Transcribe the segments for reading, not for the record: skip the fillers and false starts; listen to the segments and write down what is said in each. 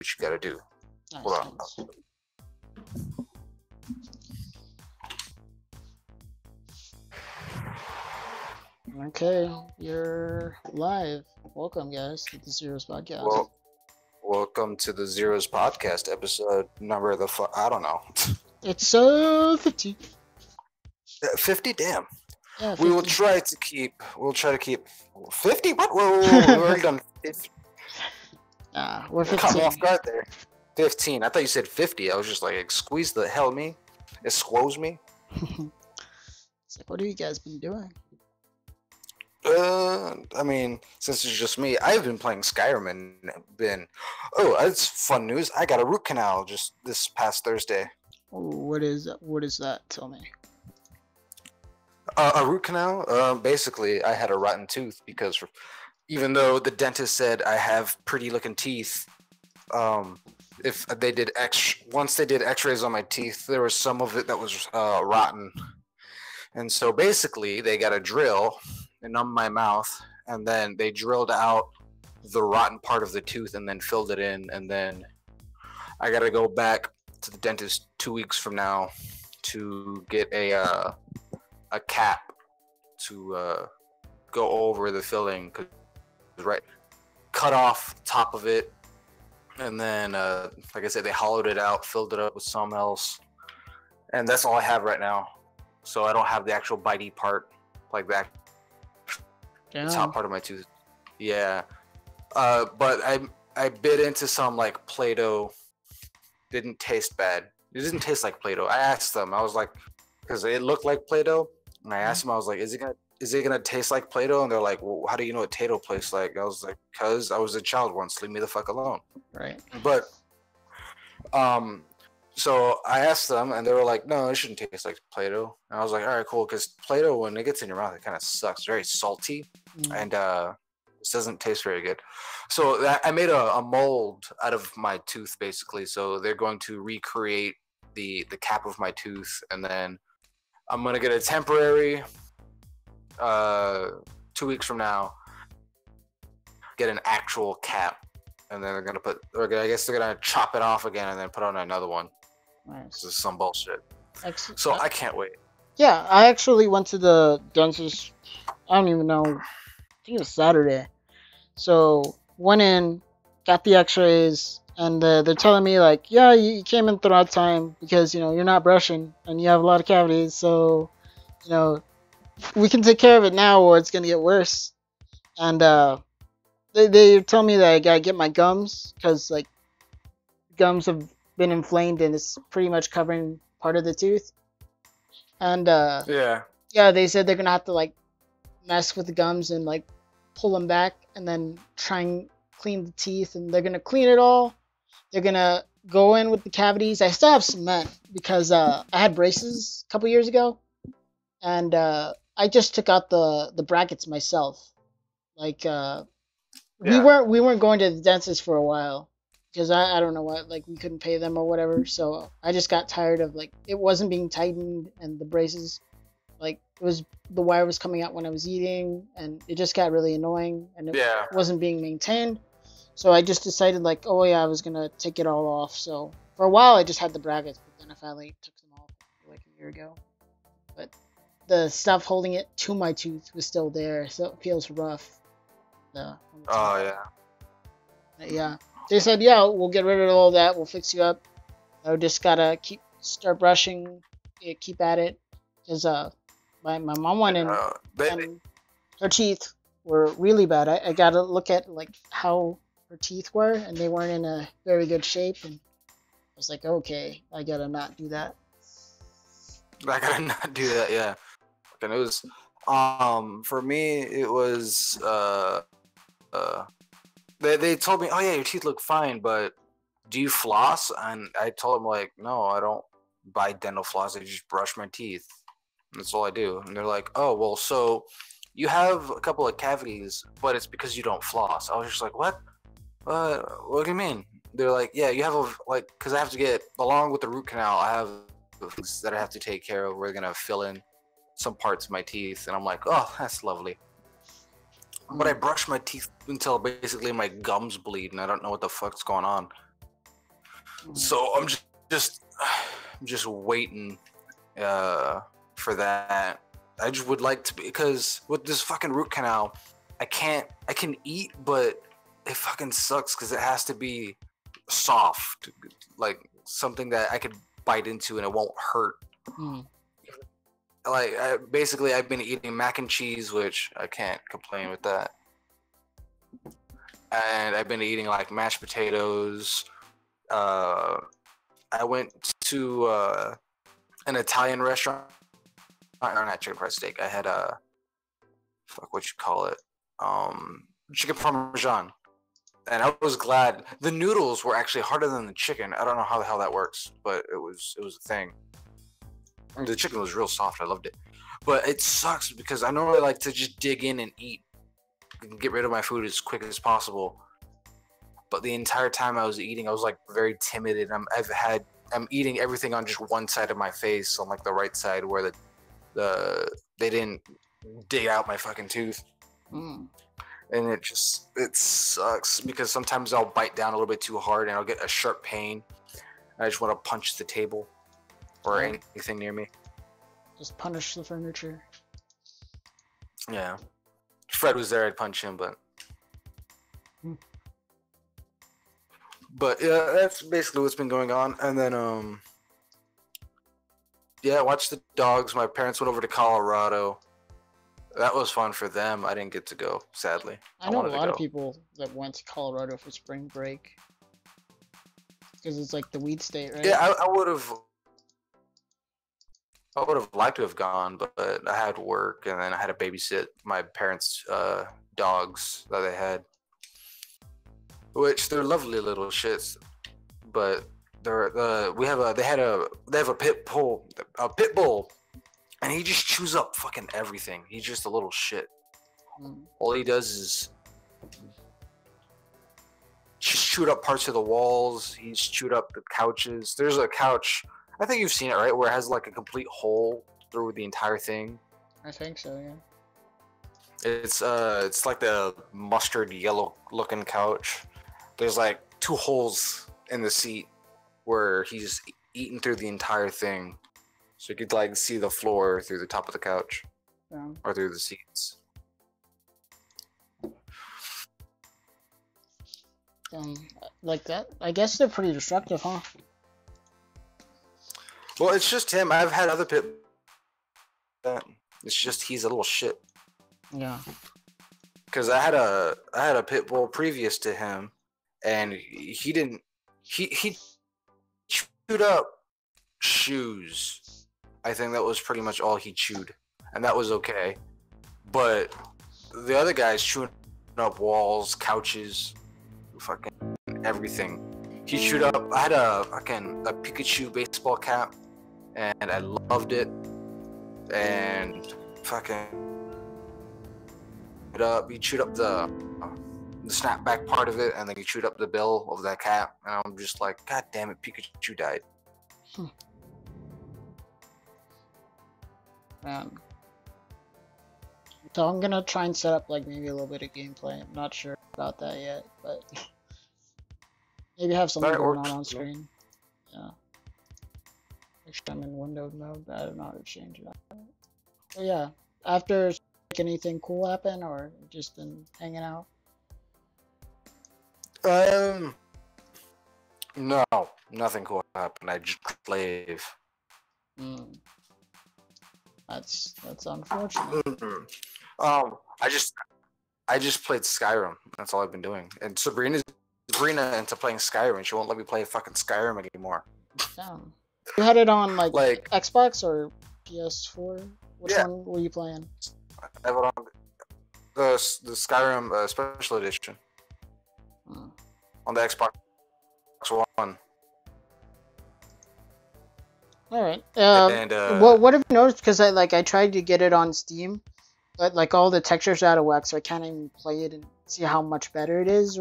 you gotta do. Nice, Hold on. nice. Okay, you're live. Welcome, guys, to the Zeroes podcast. Well, welcome to the Zeroes podcast episode number I don't know. It's so 50. 50. Damn. Yeah, We will 50. try to keep. We'll try to keep 50. What? Whoa, we've already done 50. We're Caught me 15. off guard there. 15. I thought you said 50. I was just like, squeeze the hell me. It squoze me. It's like, what have you guys been doing? I mean, since it's just me, I've been playing Skyrim and been. Oh, that's fun news. I got a root canal just this past Thursday. What is that? Tell me. A root canal? Basically, I had a rotten tooth because even though the dentist said I have pretty looking teeth, if they did once they did X-rays on my teeth, there was some of it that was rotten, and so basically they got a drill and numb my mouth, and then they drilled out the rotten part of the tooth and then filled it in, and then I gotta go back to the dentist 2 weeks from now to get a cap to go over the filling, cause right, cut off the top of it, and then like I said, they hollowed it out, filled it up with something else, and that's all I have right now. So I don't have the actual bitey part, like that. Damn. The top part of my tooth. Yeah. But I bit into some like Play-Doh. Didn't taste bad. It didn't taste like Play-Doh. I asked them. I was like, because it looked like Play-Doh, and I asked them. I was like, is it gonna taste like Play-Doh? And they're like, well, how do you know what Play-Doh tastes like? I was like, cause I was a child once. Leave me the fuck alone. Right. But so I asked them, and they were like, no, it shouldn't taste like Play-Doh. And I was like, all right, cool, because Play-Doh, when it gets in your mouth, it kind of sucks. Very salty, and it doesn't taste very good. So I made a mold out of my tooth, basically. So they're going to recreate the cap of my tooth, and then I'm going to get a temporary 2 weeks from now, get an actual cap. And then I guess they're going to chop it off again and then put on another one. Nice. This is some bullshit. Excellent. So I can't wait. Yeah, I actually went to the dentist. I don't even know. I think it was Saturday. So went in, got the X-rays, and they're telling me like, yeah, you came in at the right time because you're not brushing and you have a lot of cavities. So we can take care of it now, or it's gonna get worse. And they tell me that I gotta get my gums because like gums have been inflamed and it's pretty much covering part of the tooth. And Yeah, they said they're gonna have to like mess with the gums and like pull them back and then try and clean the teeth, and they're gonna clean it all. They're gonna go in with the cavities. I still have cement because I had braces a couple years ago, and I just took out the brackets myself. Like we weren't going to the dentist for a while because I don't know what, like we couldn't pay them or whatever. So I just got tired of like it wasn't being tightened, and the braces, like the wire was coming out when I was eating, and it just got really annoying, and it wasn't being maintained. So I just decided like, oh yeah, I was gonna take it all off. So for a while I just had the brackets, but then I finally took them off like a year ago. But the stuff holding it to my tooth was still there, so it feels rough. Oh yeah. Yeah. They said, yeah, we'll get rid of all that. We'll fix you up. I just gotta start brushing, keep at it, because my mom went in and her teeth were really bad. I gotta look at like how her teeth were, and they weren't in a very good shape. And I was like, okay, I gotta not do that. Yeah. And it was for me it was they told me, oh yeah, your teeth look fine, but do you floss? And I told them like, no, I don't buy dental floss. I just brush my teeth. That's all I do. And they're like, oh well, so you have a couple of cavities, but it's because you don't floss. I was just like, what? What do you mean? They're like, yeah, you have because I have to get, along with the root canal, I have things that I have to take care of. We're gonna fill in some parts of my teeth, and I'm like, oh, that's lovely. But I brush my teeth until basically my gums bleed, and I don't know what the fuck's going on. So I'm just waiting for that. I just would like to, because with this fucking root canal, I can eat, but it fucking sucks because it has to be soft, like something that I could bite into and it won't hurt. Mm. Like basically, I've been eating mac and cheese, which I can't complain with that. And I've been eating like mashed potatoes. I went to an Italian restaurant. Not chicken fried steak. I had a fuck, what you call it? Chicken parmesan. And I was glad. The noodles were actually harder than the chicken. I don't know how the hell that works, but it was a thing. The chicken was real soft. I loved it. But it sucks because I normally like to just dig in and eat and get rid of my food as quick as possible. But the entire time I was eating, I was like very timid, and I'm eating everything on just one side of my face, on like the right side where they didn't dig out my fucking tooth. Mm. And it sucks because sometimes I'll bite down a little bit too hard and I'll get a sharp pain. I just want to punch the table or anything near me. Just punish the furniture. Yeah. If Fred was there, I'd punch him, but. But yeah, that's basically what's been going on. And then, yeah, watch the dogs. My parents went over to Colorado. That was fun for them. I didn't get to go, sadly. I know a lot of people that went to Colorado for spring break. Because it's like the weed state, right? Yeah, I would have liked to have gone, but I had work, and then I had to babysit my parents' dogs that they had. Which they're lovely little shits, but they have a pit bull, and he just chews up fucking everything. He's just a little shit. All he does is just chewed up parts of the walls. He's chewed up the couches. There's a couch, I think you've seen it, right, where it has like a complete hole through the entire thing. I think so, yeah. It's like the mustard yellow looking couch. There's like 2 holes in the seat where he's eaten through the entire thing. So you could like see the floor through the top of the couch. Yeah. Or through the seats. Like that? I guess they're pretty destructive, huh? Well, it's just him. I've had other pit. It's just he's a little shit. Yeah. Because I had a pit bull previous to him, and he didn't. He chewed up shoes. I think that was pretty much all he chewed, and that was okay. But the other guys chewing up walls, couches, fucking everything. He chewed up. I had a Pikachu baseball cap, and I loved it. And fucking it up. He chewed up the snapback part of it, and then he chewed up the bill of that cap. And I'm just like, God damn it, Pikachu died. So I'm gonna try and set up like maybe a little bit of gameplay. I'm not sure about that yet, but maybe have something going on screen. Yeah. Make sure I'm in windowed mode, but I don't know how to change it. But yeah, after anything cool happen, or just been hanging out? No, nothing cool happened. I just played. That's unfortunate. I just played Skyrim. That's all I've been doing. And Sabrina into playing Skyrim. She won't let me play fucking Skyrim anymore. Damn. You had it on like Xbox or PS4? Which one were you playing? I have it on the Skyrim Special Edition on the Xbox One. All right. What have you noticed? Because I tried to get it on Steam, but like all the textures are out of whack, so I can't even play it and see how much better it is.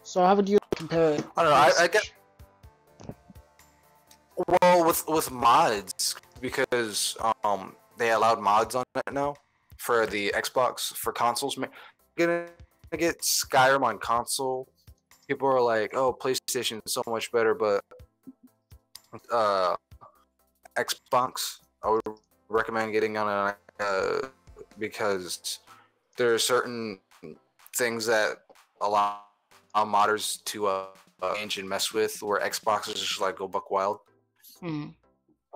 So how would you compare it? I don't know. I get with mods, because they allowed mods on it now for the Xbox for consoles. Gonna get Skyrim on console people are like, "Oh, PlayStation is so much better," but uh, Xbox, I would recommend getting on because there are certain things that allow modders to change and mess with, where Xbox is just like go buck wild. Mm.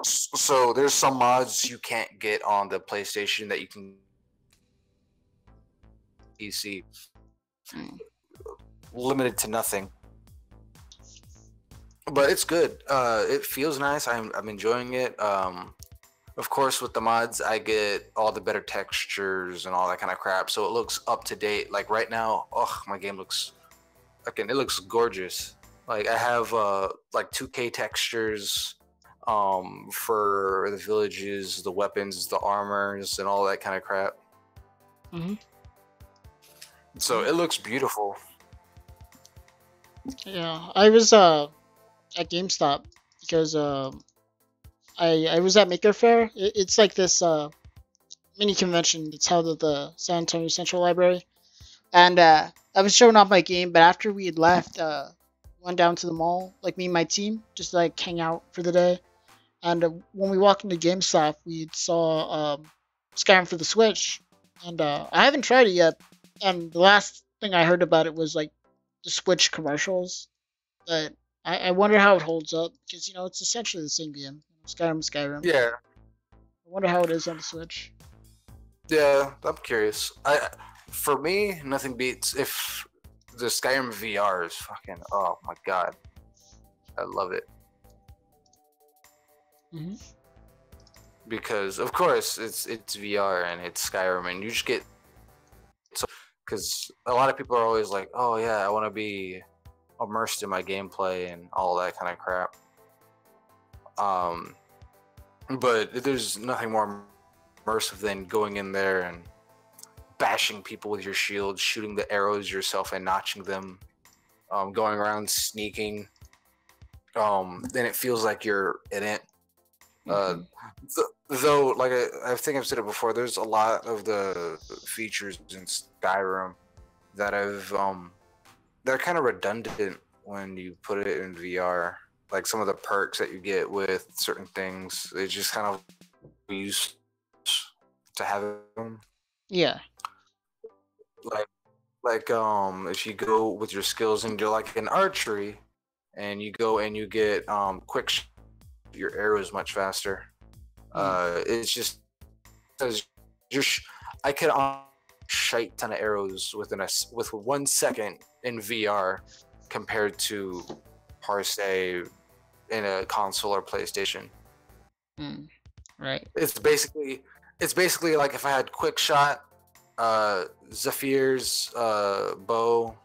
So there's some mods you can't get on the PlayStation that you can PC, Mm. limited to nothing. But it's good. It feels nice. I'm enjoying it. Of course, with the mods, I get all the better textures and all that kind of crap, so it looks up to date. Like right now, oh, my game looks it looks gorgeous. Like I have like 2K textures for the villages, the weapons, the armors, and all that kind of crap. Mm-hmm. So it looks beautiful. Yeah, I was at GameStop because I was at Maker Faire. It's like this mini convention that's held at the San Antonio Central Library, and I was showing off my game. But after we had left, went down to the mall, like me and my team, just to, like hang out for the day. And when we walked into GameStop, we saw Skyrim for the Switch, and I haven't tried it yet. And the last thing I heard about it was like the Switch commercials, but I wonder how it holds up because it's essentially the same game. Skyrim. Yeah, I wonder how it is on the Switch. yeah. I'm curious. For me, nothing beats if the Skyrim VR is fucking. Oh my god, I love it. Mm-hmm. Because of course it's VR and it's Skyrim, and you just get so because a lot of people are always like, oh yeah, I want to be immersed in my gameplay and all that kind of crap. But there's nothing more immersive than going in there and bashing people with your shield, shooting the arrows yourself and notching them, going around sneaking. Then it feels like you're in it. Mm-hmm. Though, like I think I've said it before, there's a lot of the features in Skyrim that they're kind of redundant when you put it in VR. Like some of the perks that you get with certain things, they just kind of used to have them. Yeah. Like if you go with your skills and you're like in archery, and you go and you get your arrows much faster. It's just because I could shite ton of arrows with 1 second in VR compared to per se in a console or PlayStation. Right. It's basically like if I had quick shot, Zephyr's bow,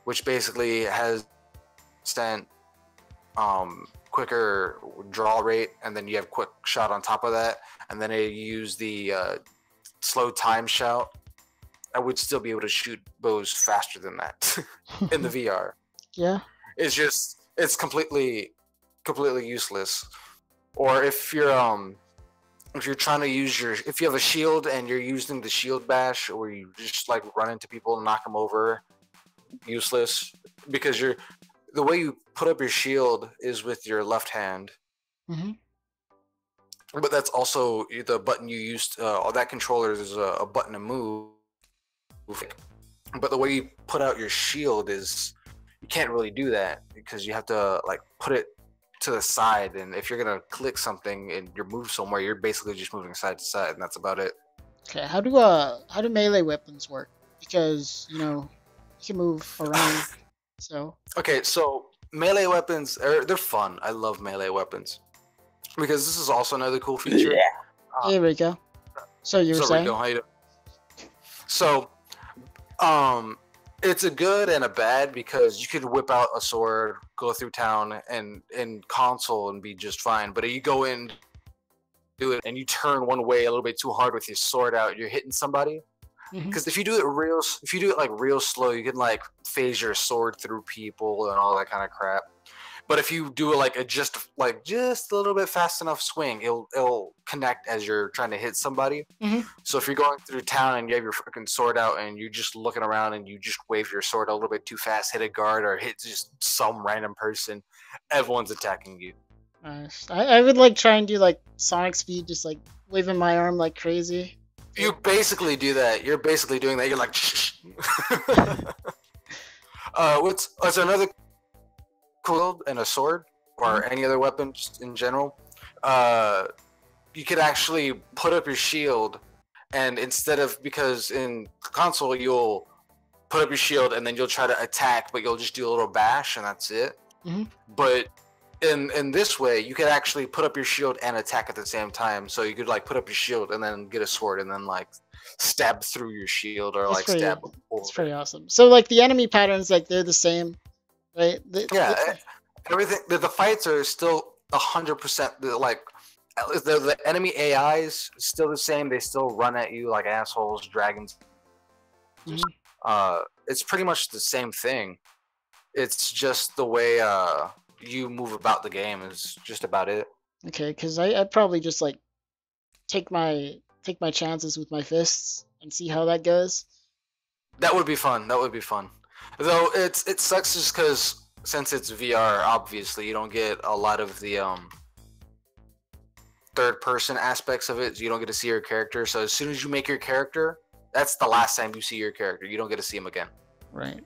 which basically has sent quicker draw rate, and then you have quick shot on top of that, and then you use the slow time shout. I would still be able to shoot bows faster than that in the VR. Yeah. It's completely useless. Or if you're trying to if you have a shield and you're using the shield bash, or you just like run into people and knock them over, useless, because the way you put up your shield is with your left hand. Mm-hmm. But that's also the button you used. That controller is a button to move. But the way you put out your shield is you can't really do that because you have to like put it to the side, and if you're gonna click something and you move somewhere, you're basically just moving side to side, and that's about it. Okay. How do melee weapons work? Because you can move around. So. Okay, so melee weapons they're fun. I love melee weapons because this is also another cool feature. Yeah. Hey, Rico. So you were saying? Rico, how you doing? So, it's a good and a bad because you could whip out a sword, go through town, and in console and be just fine. But if you go in, do it, and you turn one way a little bit too hard with your sword out, you're hitting somebody. Because if you do it like real slow, you can like phase your sword through people and all that kind of crap. But if you do like a just a little bit fast enough swing, it'll connect as you're trying to hit somebody. Mm-hmm. So if you're going through town and you have your freaking sword out and you're just looking around and you just wave your sword a little bit too fast, hit a guard or hit just some random person, everyone's attacking you. Nice. I would like try and do like Sonic speed, just like waving my arm like crazy. You basically do that. You're basically doing that. You're like, shh. What's another cool and a sword or any other weapon just in general? You could actually put up your shield, and instead of, because in console you'll put up your shield and then you'll try to attack, but you'll just do a little bash and that's it. Mm-hmm. But in this way, you could actually put up your shield and attack at the same time. So you could like put up your shield and then get a sword and then like stab through your shield or That's like pretty, stab. That's pretty awesome. So like the enemy patterns, like they're the same, right? Everything. The fights are still 100% like. The enemy AIs still the same. They still run at you like assholes, dragons. Mm-hmm. It's pretty much the same thing. It's just the way you move about the game is just about it. Okay, because I'd probably just like take my chances with my fists and see how that goes. That would be fun. Though it sucks just because since it's VR, obviously you don't get a lot of the third person aspects of it. You don't get to see your character. So as soon as you make your character, that's the last time you see your character. You don't get to see him again. Right.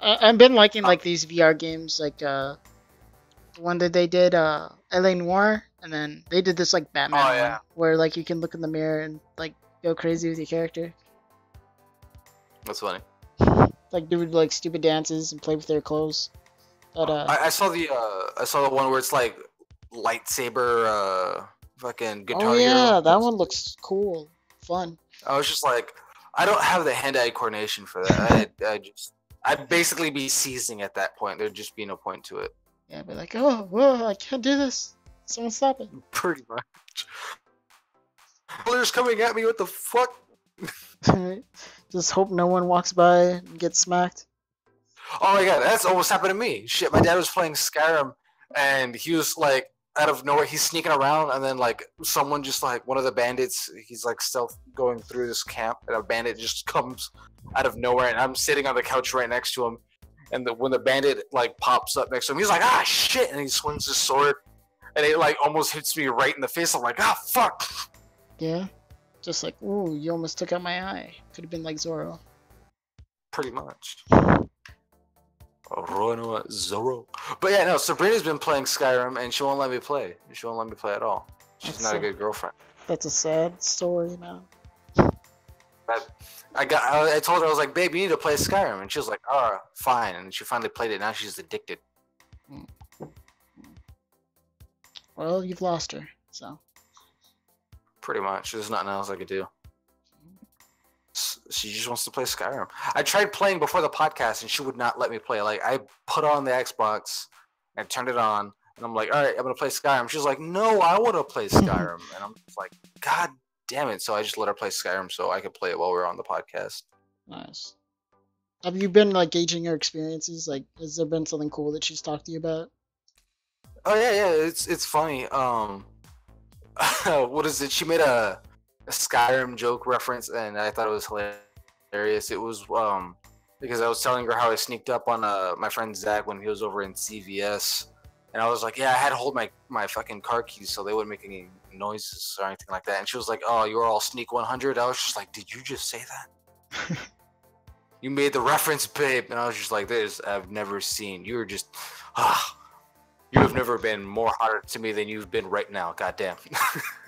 I've been liking like these VR games, like the one that they did, LA Noire, and then they did this like Batman one, where like you can look in the mirror and like go crazy with your character. That's funny. Like do like stupid dances and play with their clothes. But I saw the one where it's like lightsaber fucking Guitar Oh yeah, Hero. that one looks cool, fun. I was just like, I don't have the hand-eye coordination for that. I'd basically be seizing at that point. There'd just be no point to it. Yeah, I'd be like, oh, whoa, I can't do this. Someone stop it. Pretty much. Players coming at me. What the fuck? Just hope no one walks by and gets smacked. Oh my god, that's almost happened to me. Shit, my dad was playing Skyrim, and he was like, out of nowhere, he's sneaking around, and then like someone just like one of the bandits, he's like stealth going through this camp, and a bandit just comes out of nowhere, and I'm sitting on the couch right next to him, and when the bandit like pops up next to him, he's like, ah shit, and he swings his sword, and it like almost hits me right in the face. I'm like, ah fuck. Yeah, just like, ooh, you almost took out my eye. Could have been like Zoro. Pretty much. Zero. But yeah, no, Sabrina's been playing Skyrim and she won't let me play. She won't let me play at all. She's not a good girlfriend. That's a sad story, man. I told her, I was like, babe, you need to play Skyrim, and she was like, oh, fine. And she finally played it. Now she's addicted. Well, you've lost her, so. Pretty much. There's nothing else I could do. She just wants to play Skyrim. I tried playing before the podcast, and she would not let me play. Like, I put on the Xbox and turned it on, and I'm like, all right, I'm going to play Skyrim. She's like, no, I want to play Skyrim. And I'm just like, God damn it. So I just let her play Skyrim so I could play it while we were on the podcast. Nice. Have you been, like, gauging her experiences? Like, has there been something cool that she's talked to you about? Oh, yeah, it's funny. What is it? She made a Skyrim joke reference, and I thought it was hilarious. It was because I was telling her how I sneaked up on my friend Zach when he was over in CVS, and I was like, yeah, I had to hold my fucking car keys so they wouldn't make any noises or anything like that. And she was like, oh, you were all sneak 100. I was just like, did you just say that? You made the reference, babe. And I was just like, this I've never seen. You were just you have never been more hotter to me than you've been right now. Goddamn.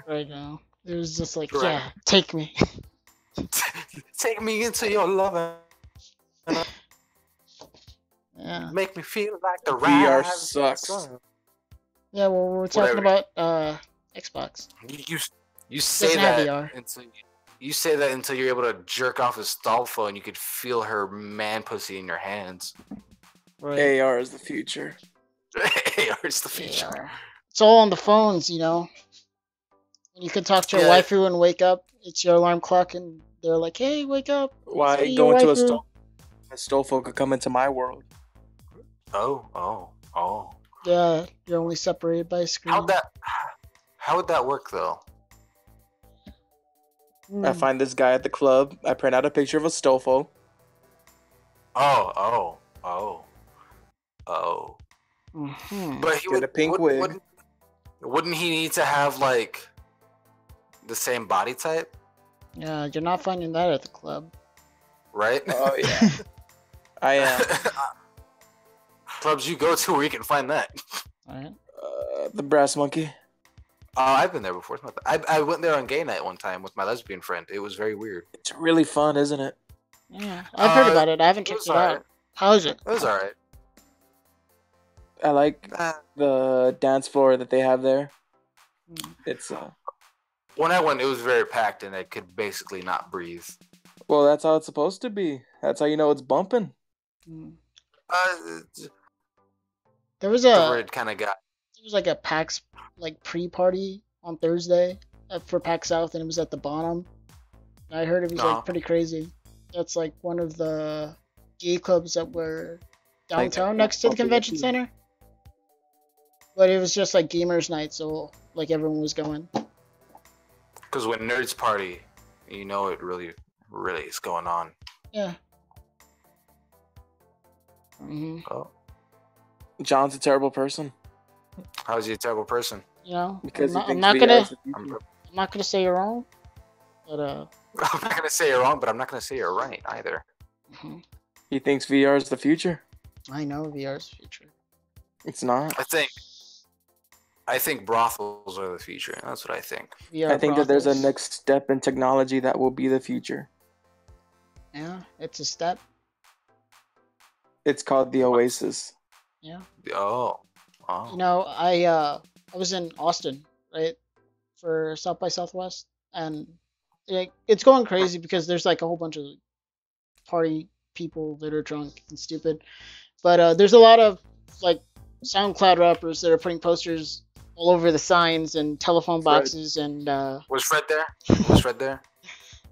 Right now. It was just like, right. Yeah, take me. Take me into your love. Yeah. Make me feel like the VR sucks. Yeah, well, we're talking about Xbox. You say that until you say that until you're able to jerk off his Stolfo and you could feel her man pussy in your hands. Right. AR is the future. AR is the future. AR. It's all on the phones, you know. You can talk to your waifu and wake up. It's your alarm clock, and they're like, "Hey, wake up!" Why go into a Stolfo could come into my world? Oh. Yeah, you're only separated by a screen. How would that work though? I find this guy at the club. I print out a picture of a Stofo. Oh. But he Get a pink wig. wouldn't he need to have like the same body type? Yeah, you're not finding that at the club. Right? Oh yeah, I am. Clubs you go to where you can find that. Alright. The Brass Monkey. I've been there before. It's not that. I went there on gay night one time with my lesbian friend. It was very weird. It's really fun, isn't it? Yeah, I've heard about it. I haven't checked it out. How is it? It was alright. I like the dance floor that they have there. It's When I went, it was very packed, and I could basically not breathe. well, that's how it's supposed to be. That's how you know it's bumping. There was the weird kind of guy. There was like a PAX pre-party on Thursday for PAX South, and it was at the bottom. I heard it was like pretty crazy. That's like one of the gay clubs that were downtown next to the convention center. But it was just like gamers night, so like everyone was going. Because when nerds party, you know it really is going on. Yeah. Oh. John's a terrible person. How is he a terrible person? You know, Because I'm not gonna say you're wrong, but I'm not gonna say you're wrong, but I'm not gonna say you're right either. He thinks VR is the future. I know VR's future. It's not. I think brothels are the future. That's what I think. I think that there's a next step in technology that will be the future. Yeah, it's a step. It's called the Oasis. Yeah. Oh. You know, I was in Austin, right, for South by Southwest, and it's going crazy because there's like a whole bunch of party people that are drunk and stupid, but there's a lot of like SoundCloud rappers that are putting posters all over the signs and telephone boxes and. Was Fred there? Was Fred there?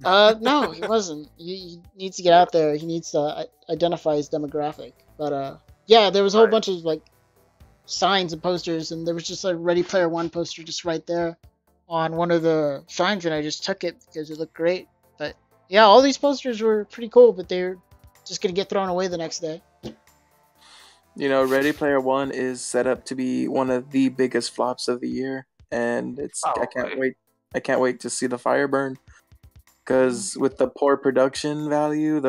No, he wasn't. He needs to get out there. He needs to identify his demographic. But yeah, there was a whole bunch of like signs and posters, and there was just a Ready Player One poster just right there on one of the signs, and I just took it because it looked great. But yeah, all these posters were pretty cool, but they're just gonna get thrown away the next day. You know, Ready Player One is set up to be one of the biggest flops of the year, and I can't wait. I can't wait to see the fire burn. Because with the poor production value,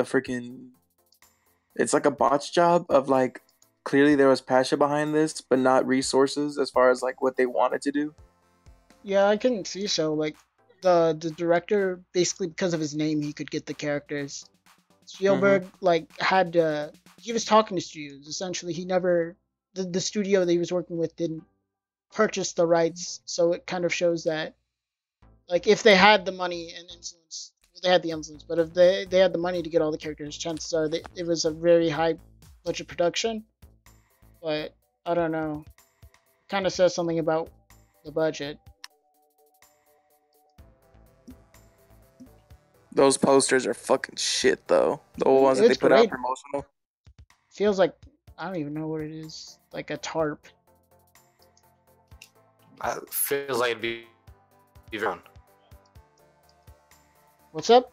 it's like a botch job of like, clearly there was passion behind this, but not resources as far as like what they wanted to do. Yeah, I couldn't see so. Like the director, basically because of his name, he could get the characters. Spielberg had he was talking to studios. Essentially, he never the studio that he was working with didn't purchase the rights, so it kind of shows that. Like, if they had the money and influence, they had the influence, but if they had the money to get all the characters, chances are it was a very high budget production. But, I don't know. Kind of says something about the budget. Those posters are fucking shit, though. The ones that they put out promotional. Feels like, I don't even know what it is. Like a tarp. Feels like it'd be even. What's up?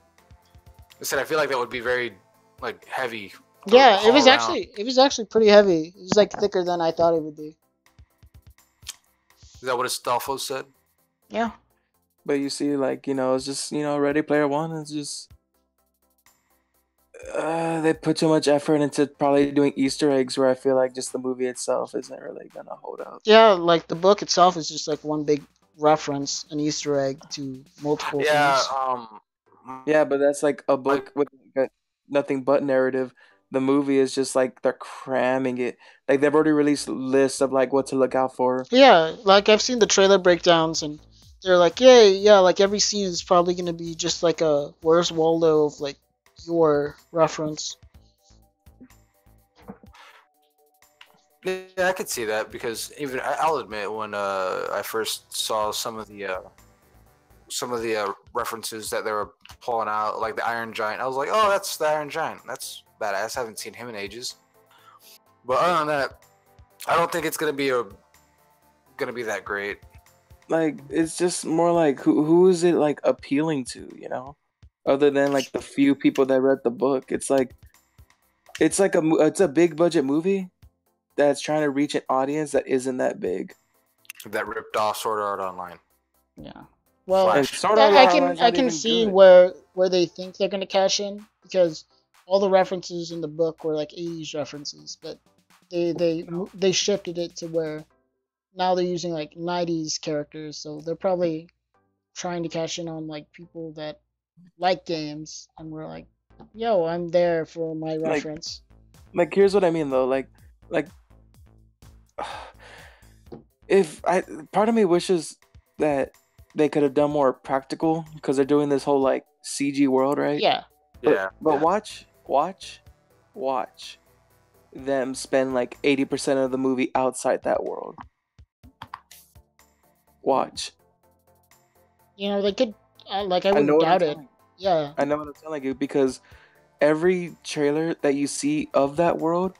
I said I feel like that would be very like heavy. Yeah, it was actually pretty heavy. It was like thicker than I thought it would be. Is that what Astolfo said? Yeah. But you see, like, you know, it's just, you know, Ready Player One is just they put too much effort into probably doing Easter eggs, where I feel like just the movie itself isn't really gonna hold up. Yeah, like the book itself is just like one big reference, an Easter egg to multiple things. Yeah, but that's like a book with nothing but narrative. The movie is just like they're cramming it. Like they've already released lists of like what to look out for. Yeah, like I've seen the trailer breakdowns, and they're like, yeah, like every scene is probably gonna be just like a Where's Waldo of like your reference. Yeah, I could see that because even I'll admit when I first saw some of the references that they were pulling out, like the Iron Giant, I was like, oh, that's the Iron Giant. That's badass. I haven't seen him in ages. But other than that, I don't think it's gonna be that great. Like, it's just more like who is it like appealing to, you know? Other than like the few people that read the book, it's like it's a big budget movie that's trying to reach an audience that isn't that big. That ripped off Sword Art Online. Yeah. Well, Flash. I can see where they think they're gonna cash in, because all the references in the book were like 80s references, but they shifted it to where now they're using like 90s characters, so they're probably trying to cash in on like people that like games, and we're like, yo, I'm there for my reference. Like here's what I mean though, like if part of me wishes that they could have done more practical, because they're doing this whole like CG world, right? Yeah. But watch them spend like 80% of the movie outside that world. Watch. You know, they could, like, I wouldn't doubt it. Yeah. I know what I'm telling you, because every trailer that you see of that world,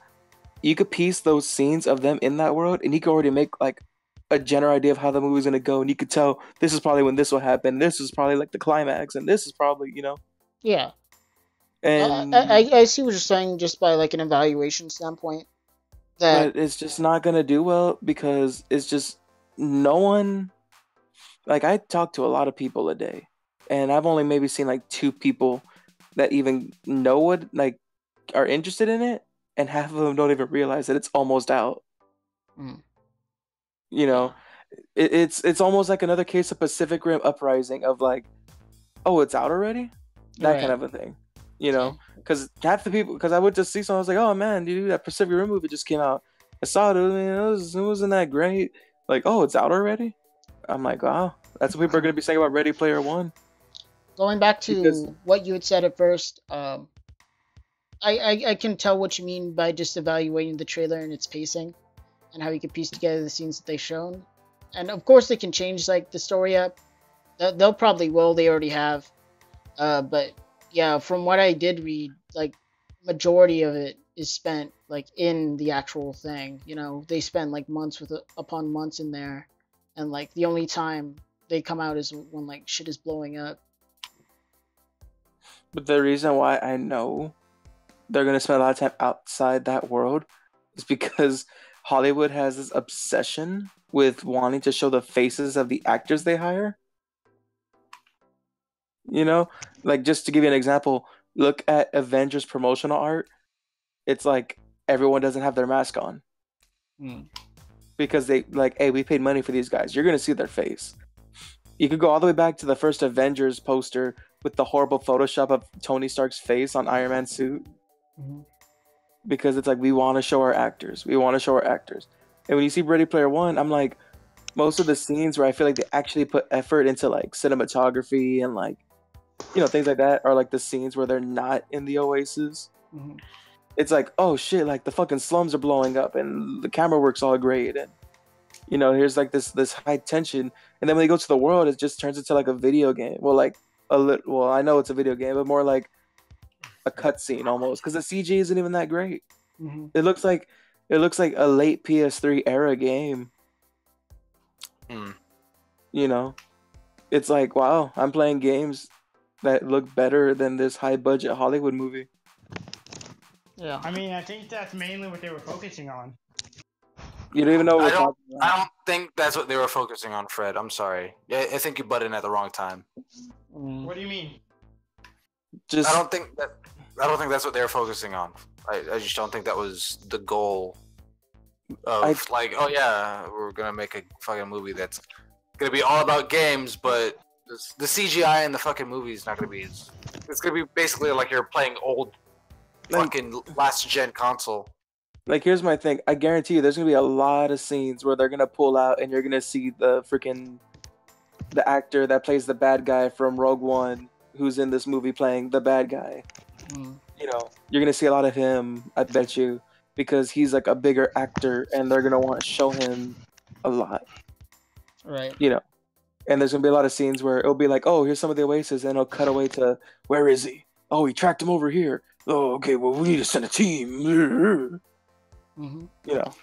you could piece those scenes of them in that world, and you could already make like a general idea of how the movie's gonna go, and you could tell this is probably when this will happen. This is probably like the climax, and this is probably, you know. Yeah. And I see what you're saying, just by like an evaluation standpoint. But it's just not gonna do well, because it's just no one. Like, I talk to a lot of people a day, and I've only maybe seen like 2 people that even know what, like, are interested in it, and half of them don't even realize that it's almost out. You know, it's almost like another case of Pacific Rim Uprising, of like, oh, it's out already, that kind of a thing. You know, because half the people, because I would just see someone, I was like, oh man, dude, that Pacific Rim movie just came out. I saw it. It wasn't that great. Like, oh, it's out already. I'm like, wow, that's what people are gonna be saying about Ready Player One. Going back to what you had said at first, I can tell what you mean by just evaluating the trailer and its pacing, and how you can piece together the scenes that they've shown. And of course, they can change like the story up. They'll probably will. They already have. But yeah, from what I did read, like, majority of it is spent like in the actual thing. You know, they spend like months upon months in there, and like the only time they come out is when like shit is blowing up. But the reason why I know they're gonna spend a lot of time outside that world is because Hollywood has this obsession with wanting to show the faces of the actors they hire. You know, like, just to give you an example, look at Avengers promotional art. It's like everyone doesn't have their mask on. Because they like, hey, we paid money for these guys. You're gonna see their face. You could go all the way back to the first Avengers poster with the horrible Photoshop of Tony Stark's face on Iron Man's suit. Because it's like, we want to show our actors. We want to show our actors. And when you see Ready Player One, I'm like, most of the scenes where I feel like they actually put effort into like cinematography and like, you know, things like that, are like the scenes where they're not in the Oasis. It's like, oh shit, like the fucking slums are blowing up and the camera work's all great, and you know, here's like this high tension, and then when they go to the world, it just turns into like a video game. Well, like well, I know it's a video game, but more like a cutscene almost, because the CG isn't even that great. It looks like a late PS3 era game. You know, it's like, wow, I'm playing games that look better than this high budget Hollywood movie. Yeah, I mean, I think that's mainly what they were focusing on. You don't even know what I don't think that's what they were focusing on, Fred. I'm sorry. I think you butted in at the wrong time. What do you mean? I don't think that's what they were focusing on. I just don't think that was the goal of like, oh yeah, we're gonna make a fucking movie that's gonna be all about games, but the CGI in the fucking movie is not gonna be. It's gonna be basically like you're playing old fucking last gen console. Like, here's my thing. I guarantee you, there's gonna be a lot of scenes where they're gonna pull out, and you're gonna see the actor that plays the bad guy from Rogue One, who's in this movie playing the bad guy. You know, you're gonna see a lot of him, I bet you, because he's like a bigger actor, and they're gonna want to show him a lot. Right. You know, and there's gonna be a lot of scenes where it'll be like, oh, here's some of the Oasis, and it'll cut away to, where is he? Oh, he tracked him over here. Oh, okay. Well, we need to send a team. You know,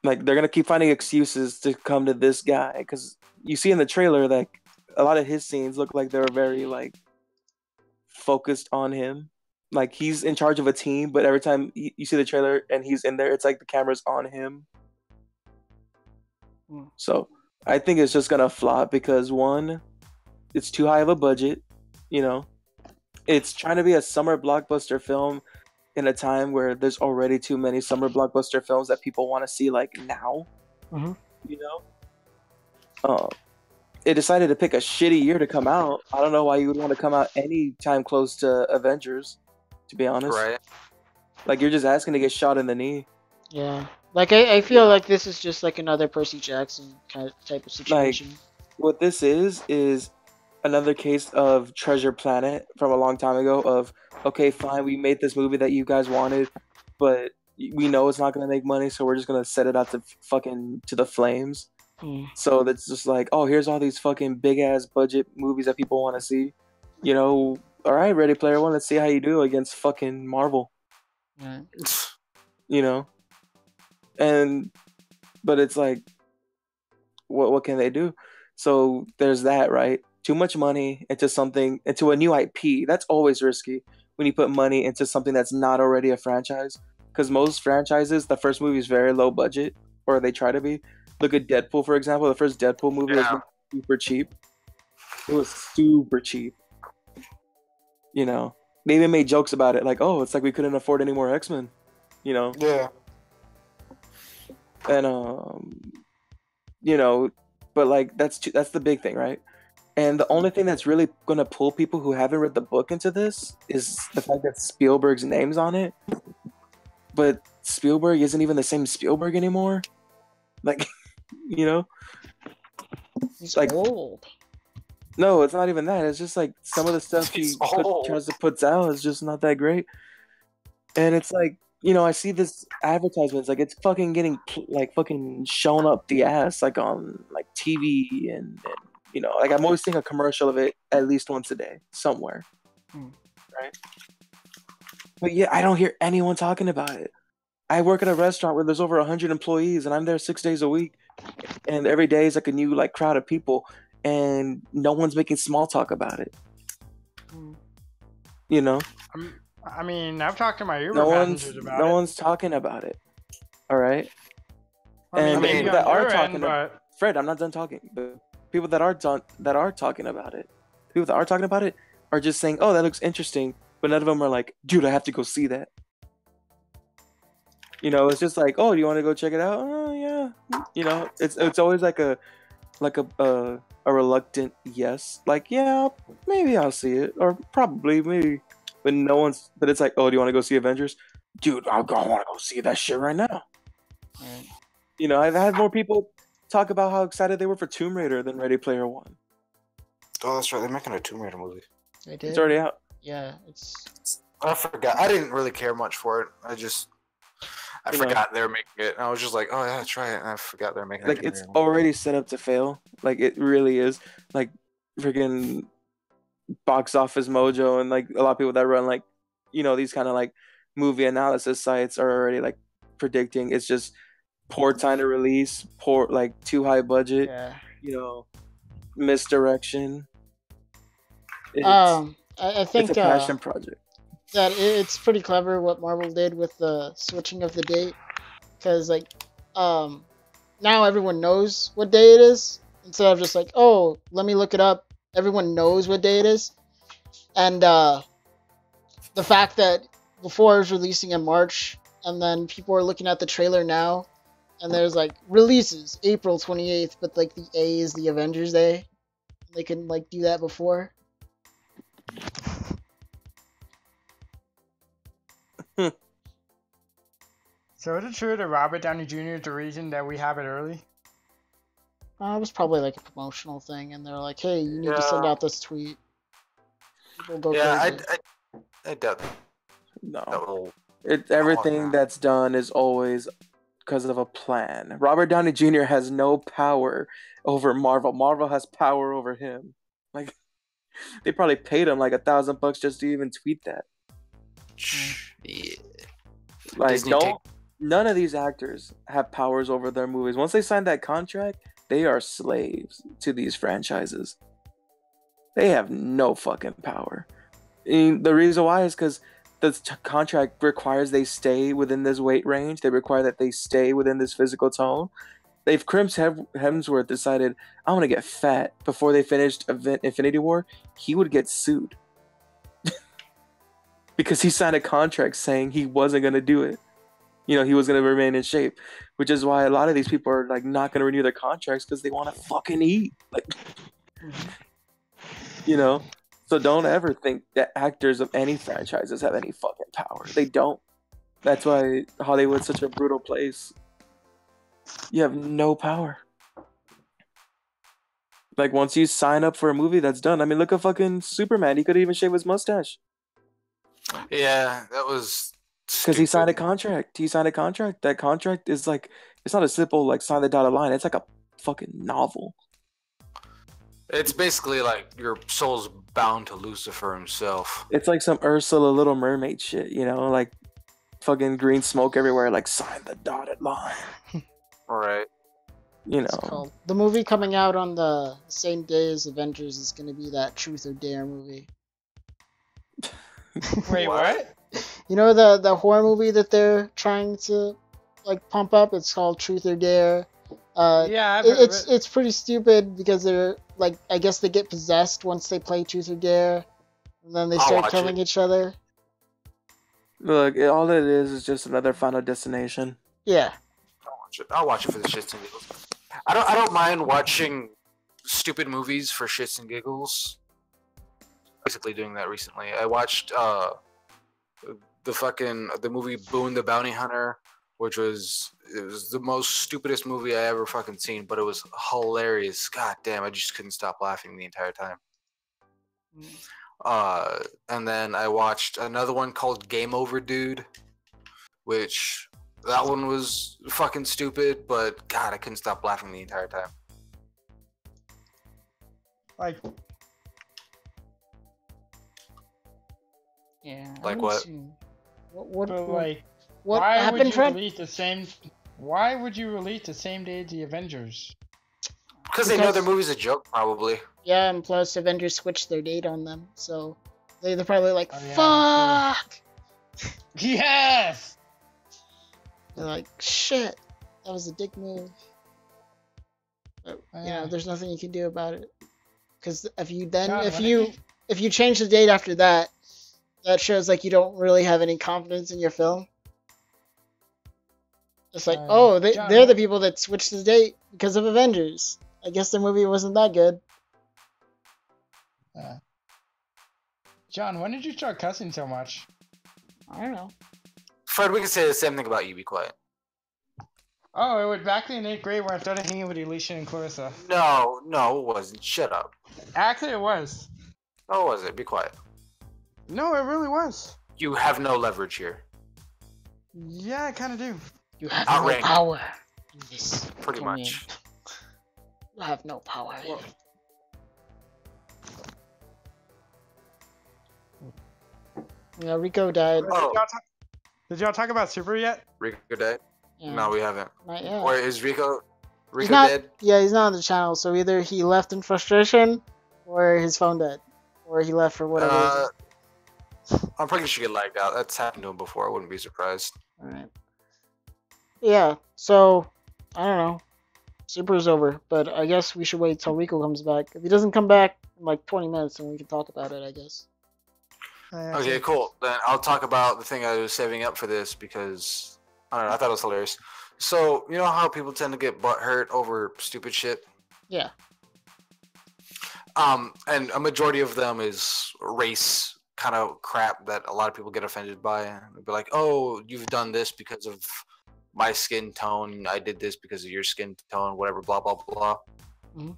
Like they're gonna keep finding excuses to come to this guy because you see in the trailer that a lot of his scenes look like they're very like focused on him. Like he's in charge of a team, but every time you see the trailer and he's in there, it's like the camera's on him. So I think it's just gonna flop because one, it's too high of a budget. You know, it's trying to be a summer blockbuster film in a time where there's already too many summer blockbuster films that people want to see like now. Mm-hmm. You know, it decided to pick a shitty year to come out. I don't know why you would want to come out any time close to Avengers, to be honest. Right. Like you're just asking to get shot in the knee. Yeah. Like I feel like this is just like another Percy Jackson kind of type of situation. Like what this is another case of Treasure Planet from a long time ago of okay, fine, we made this movie that you guys wanted, but we know it's not gonna make money, so we're just gonna set it out to fucking to the flames. So that's just like, oh, here's all these fucking big ass budget movies that people want to see. You know, all right, Ready Player One, let's see how you do against fucking Marvel. Right. You know, but it's like, what can they do? So there's that, right? Too much money into a new IP. That's always risky when you put money into something that's not already a franchise. Because most franchises, the first movie is very low budget, or they try to be. Look at Deadpool, for example. The first Deadpool movie was super cheap. It was super cheap. You know, they even made jokes about it, like, "Oh, it's like we couldn't afford any more X-Men." You know. Yeah. And you know, but like that's the big thing, right? And the only thing that's really gonna pull people who haven't read the book into this is the fact that Spielberg's name's on it. But Spielberg isn't even the same Spielberg anymore. Like, you know, He's like old. No, it's not even that. It's just like some of the stuff he tries to put out is just not that great. And it's like, you know, I see this advertisements like it's fucking getting like fucking shown up the ass like on like TV and you know, like I'm always seeing a commercial of it at least once a day somewhere, right? But yeah, I don't hear anyone talking about it. I work at a restaurant where there's over 100 employees, and I'm there 6 days a week, and every day is like a new like crowd of people, and no one's making small talk about it. You know. I mean, I've talked to my Uber passengers about it. No one's talking about it. All right. I mean, people that are talking about Fred, I'm not done talking. The people that are talking about it, people that are talking about it are just saying, "Oh, that looks interesting," but none of them are like, "Dude, I have to go see that." You know, it's just like, "Oh, do you want to go check it out?" Oh, yeah. You know, it's always like a reluctant yes, like, yeah, maybe I'll see it, or probably maybe. But but it's like, oh, do you want to go see Avengers? Dude, I want to go see that shit right now. Right. You know, I've had more people talk about how excited they were for Tomb Raider than Ready Player One. Oh, that's right. They're making a Tomb Raider movie. They did? It's already out. Yeah, I forgot. I didn't really care much for it. I forgot they were making it. And I was just like, oh, yeah, try it. And I forgot they were making it. Like, it's already set up to fail. Like, it really is. Like, freaking Box Office Mojo and like a lot of people that run like, you know, these kind of like movie analysis sites are already like predicting it's just poor time to release, poor like too high budget, you know, misdirection. I think it's a passion project. That it's pretty clever what Marvel did with the switching of the date, because like now everyone knows what day it is instead of just like, oh, let me look it up. Everyone knows what day it is. And the fact that before it was releasing in March, and then people are looking at the trailer now, and there's like releases April 28th, but like the A is the Avengers Day. They can like do that before. So is it true that Robert Downey Jr. is the reason that we have it early? It was probably like a promotional thing, and they're like, "Hey, you need to send out this tweet." People go crazy. I doubt. No, everything that's done is always because of a plan. Robert Downey Jr. has no power over Marvel. Marvel has power over him. Like, they probably paid him like $1,000 just to even tweet that. Yeah. Like, none of these actors have powers over their movies. Once they sign that contract, they are slaves to these franchises. They have no fucking power. And the reason why is because the contract requires they stay within this weight range. They require that they stay within this physical tone. If Chris Hemsworth decided, I'm going to get fat before they finished Infinity War, he would get sued. Because he signed a contract saying he wasn't going to do it. You know, he was going to remain in shape. Which is why a lot of these people are like not going to renew their contracts because they want to fucking eat. Like, you know? So don't ever think that actors of any franchises have any fucking power. They don't. That's why Hollywood's such a brutal place. You have no power. Like, once you sign up for a movie, that's done. I mean, look at fucking Superman. He could even shave his mustache. Yeah, that was because he signed a contract. He signed a contract. That contract is like, it's not a simple like sign the dotted line. It's like a fucking novel. It's basically like your soul's bound to Lucifer himself. It's like some Ursula Little Mermaid shit, you know, like fucking green smoke everywhere. Like, sign the dotted line. All right. You know, the movie coming out on the same day as Avengers is going to be that Truth or Dare movie. Wait, what? You know the horror movie that they're trying to like pump up? It's called Truth or Dare. Yeah, it's pretty stupid because they're like, I guess they get possessed once they play Truth or Dare, and then they start killing each other. Look, all it is just another Final Destination. Yeah. I'll watch it for the shits and giggles. I don't mind watching stupid movies for shits and giggles. Basically doing that recently. I watched the movie Boone the Bounty Hunter, which was the most stupidest movie I ever fucking seen, but it was hilarious. God damn, I just couldn't stop laughing the entire time. And then I watched another one called Game Over Dude, which that one was fucking stupid, but God, I couldn't stop laughing the entire time. Like, yeah. Like what? What why happened, would you Fred? release the same? Why would you release the same day as the Avengers? Because they know their movie's a joke, probably. Yeah, and plus Avengers switched their date on them, so they're probably like, Oh, yeah, fuck! Yes! They're like, shit, that was a dick move. But, you know, there's nothing you can do about it. Because if you change the date after that, that shows like you don't really have any confidence in your film. It's like, they're the people that switched the date because of Avengers. I guess the movie wasn't that good. John, when did you start cussing so much? I don't know. Fred, we can say the same thing about you. Be quiet. Oh, it was back in 8th grade when I started hanging with Alicia and Clarissa. No, it wasn't. Shut up. Actually, it was. Oh, was it? Be quiet. No, it really was. You have no leverage here. Yeah, I kind of do. You have no power in this. Pretty much. You have no power. Yeah, Rico died. Oh. Did y'all talk about Super yet? Rico died? Yeah. No, we haven't. Not yet. Where is Rico? Rico dead? dead? Yeah, he's not on the channel, so either he left in frustration, or his phone died. Or he left for whatever reason. I'm pretty sure he lagged out. That's happened to him before. I wouldn't be surprised. Alright. Yeah, so, I don't know. Super's over, but I guess we should wait till Rico comes back. If he doesn't come back in like 20 minutes, then we can talk about it, I guess. Okay, cool. Then I'll talk about the thing I was saving up for this because, I don't know, I thought it was hilarious. So, you know how people tend to get butthurt over stupid shit? Yeah. And a majority of them is race kind of crap that a lot of people get offended by. They'll be like, oh, you've done this because of my skin tone. I did this because of your skin tone, whatever, blah, blah, blah. Mm-hmm.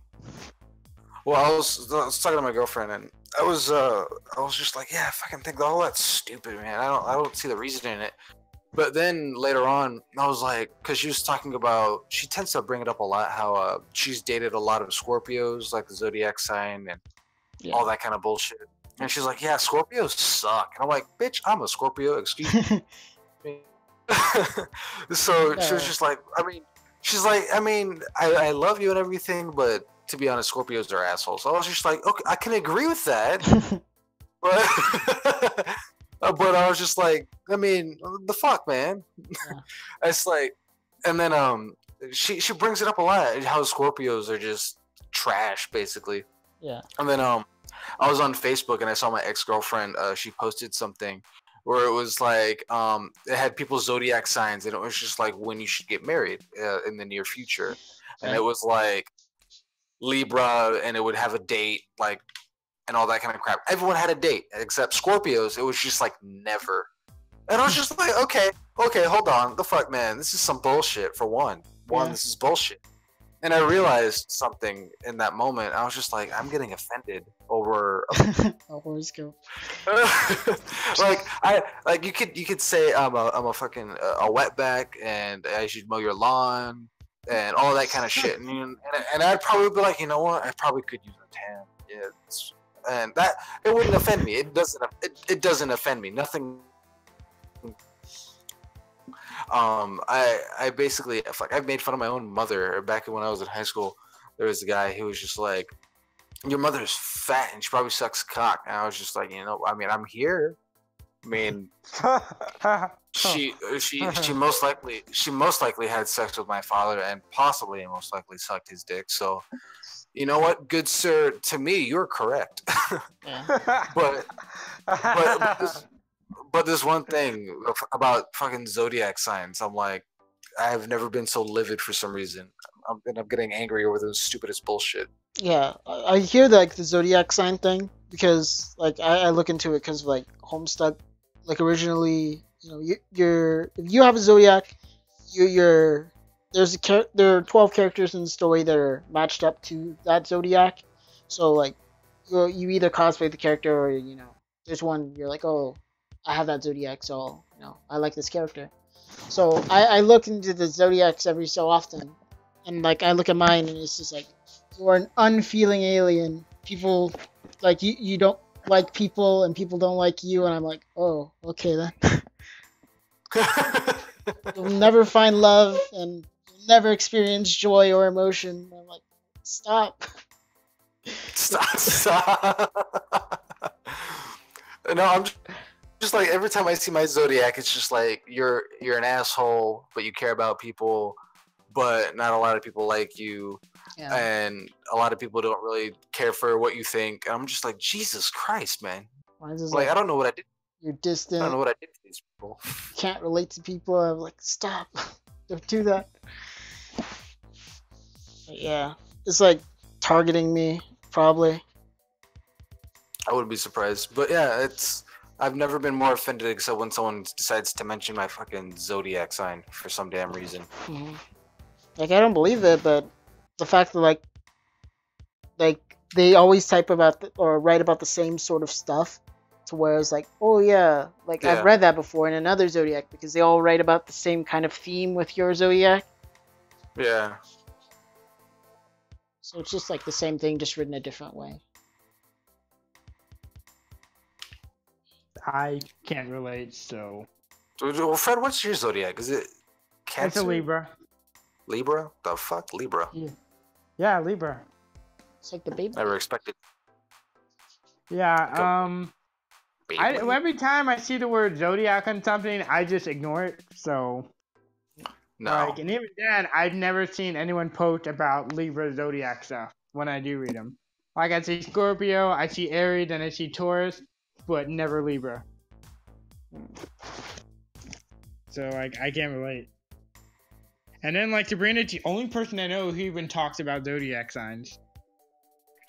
Well, I was talking to my girlfriend, and I was just like, yeah, I fucking think all that's stupid, man. I don't see the reason in it. But then later on, I was like, because she was talking about, she tends to bring it up a lot, how she's dated a lot of Scorpios, like the zodiac sign and all that kind of bullshit. And she's like, yeah, Scorpios suck. And I'm like, bitch, I'm a Scorpio, excuse me. So she was No. just like, she's like, I love you and everything, but to be honest, Scorpios are assholes. So I was just like, okay, I can agree with that, but but I was just like, the fuck, man. Yeah. It's like, and then she brings it up a lot how Scorpios are just trash, basically. Yeah. And then I was on Facebook and I saw my ex-girlfriend. She posted something where it was like it had people's zodiac signs, and it was just like when you should get married in the near future, and Okay. it was like Libra, and it would have a date, like, and all that kind of crap. Everyone had a date except Scorpios. It was just like never. And I was just like, okay, hold on, the fuck, man, this is some bullshit. For one, Yeah. this is bullshit. And I realized something in that moment. I was just like, I'm getting offended over A horoscope. you could say I'm a fucking a wetback and I should mow your lawn and all that kind of shit. And I'd probably be like, you know what? I probably could use a tan. Yeah, and that it wouldn't offend me. It doesn't offend me. Nothing. I basically, I've made fun of my own mother. Back when I was in high school, there was a guy who was just like, your mother's fat and she probably sucks cock. And I was just like, I'm here. She most likely had sex with my father and possibly most likely sucked his dick. So, you know what, good sir, to me, you're correct. Yeah. But this one thing about fucking zodiac signs, I'm like, I've never been so livid for some reason. I'm getting angry over the stupidest bullshit. Yeah, I hear like the zodiac sign thing because like I look into it because like Homestuck, like originally, you're if you have a zodiac, there are 12 characters in the story that are matched up to that zodiac, so like you either cosplay the character or there's one you're like, oh, I have that zodiac, so I like this character. So I look into the zodiacs every so often, and like I look at mine and it's just like, you're an unfeeling alien. People like you don't like people and people don't like you, and I'm like, oh, okay then. You'll never find love and you'll never experience joy or emotion. I'm like, stop. Stop. No, I'm just like, every time I see my zodiac, it's just like, you're an asshole, but you care about people, but not a lot of people like you. Yeah. And a lot of people don't really care for what you think. And I'm just like, Jesus Christ, man. Like, I don't know what I did. You're distant. I don't know what I did to these people. You can't relate to people. I'm like, stop. Don't do that. But yeah. It's like targeting me, probably. I wouldn't be surprised. But yeah, I've never been more offended except when someone decides to mention my fucking zodiac sign for some damn reason. Mm-hmm. Like, I don't believe it, but the fact that like they always type about or write about the same sort of stuff, to where it's like, oh yeah, like I've read that before in another zodiac, because they all write about the same kind of theme with your zodiac. Yeah. So it's just like the same thing, just written a different way. I can't relate, so. Well, Fred, what's your zodiac? Is it Cancer? It's a Libra. Libra? The fuck? Libra? Yeah, Libra. It's like the baby. Never expected. Yeah, every time I see the word zodiac on something, I just ignore it, so. No. Like, and even then, I've never seen anyone post about Libra zodiac stuff when I do read them. Like, I see Scorpio, I see Aries, and I see Taurus, but never Libra. So, like, I can't relate. And then, like, Sabrina's the only person I know who even talks about zodiac signs.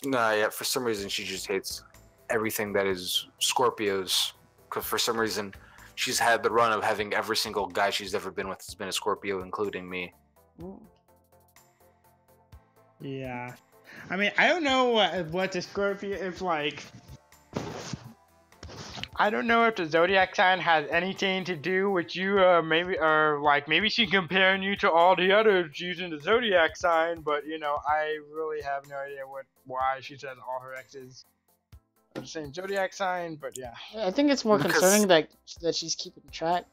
Nah, yeah, for some reason she just hates everything that is Scorpios. Because for some reason, she's had the run of having every single guy she's ever been with has been a Scorpio, including me. Yeah. I mean, I don't know what the Scorpio is like. I don't know if the zodiac sign has anything to do with you, maybe she's comparing you to all the others using the zodiac sign, but I really have no idea why she says all her exes are the same zodiac sign, but yeah. I think it's more concerning that she's keeping track.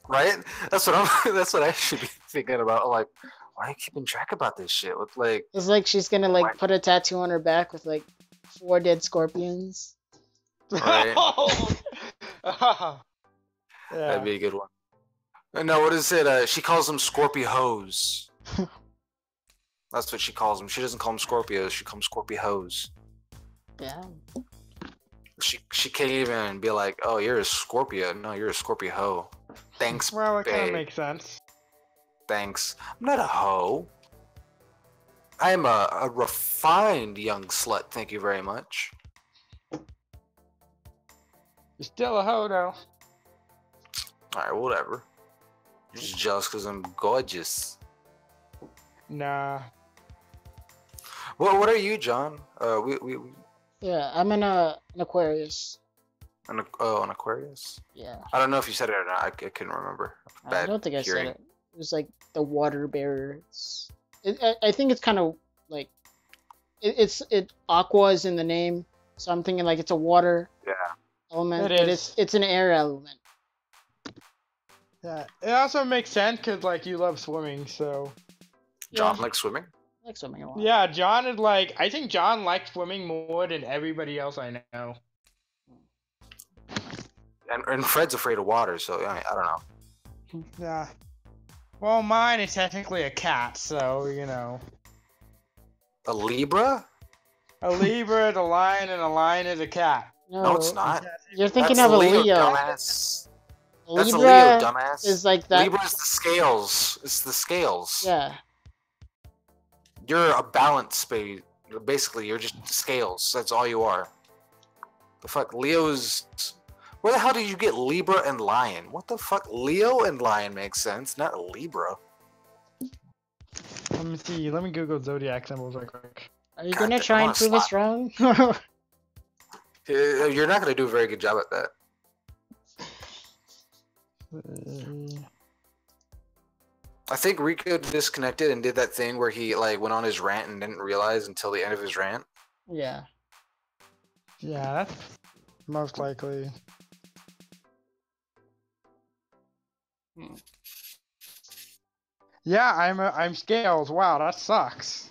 right? That's what I'm. That's what I should be thinking about. Like, why are you keeping track about this shit? With like, It's like she's gonna why- like put a tattoo on her back with like 4 dead scorpions. right? yeah. That'd be a good one. No, what is it? She calls them Scorpios. That's what she calls them. She doesn't call them Scorpios. She calls them Scorpios. Yeah. She can't even be like, oh, you're a Scorpio. No, you're a Scorpio. Thanks, Well, it kind of babe. makes sense. Thanks. I'm not a hoe. I am a refined young slut. Thank you very much. You're still a hoe, though. Alright, whatever. You're just jealous because I'm gorgeous. Nah. Well, what are you, John? We Yeah, I'm an Aquarius. an Aquarius? Yeah. I don't know if you said it or not. I couldn't remember. I don't think I hearing. said it. It was like the water bearer. I think it's kind of like aqua is in the name, so I'm thinking like it's a water element. It is. It's an air element. Yeah. It also makes sense because like you love swimming, so. John Yeah. likes swimming? I like swimming a lot. Yeah, John is like. I think John likes swimming more than everybody else I know. And Fred's afraid of water, so I don't know. Yeah. Well, mine is technically a cat, so you know. A Libra? A Libra is a lion, and a lion is a cat. No, it's not. You're thinking That's of a Leo. dumbass. That's a Libra Leo, dumbass. is like that. Libra's the scales. It's the scales. Yeah. You're a balance space. Basically, you're just scales. That's all you are. The fuck? Leo's... Where the hell did you get Libra and Lion? What the fuck? Leo and Lion makes sense, not Libra. Let me see. Let me Google zodiac symbols real quick. Are you God, gonna I try and wanna prove us wrong? You're not gonna do a very good job at that. I think Rico disconnected and did that thing where he like went on his rant and didn't realize until the end of his rant. Yeah. Yeah, that's most likely. Yeah, I'm scales. Wow, that sucks.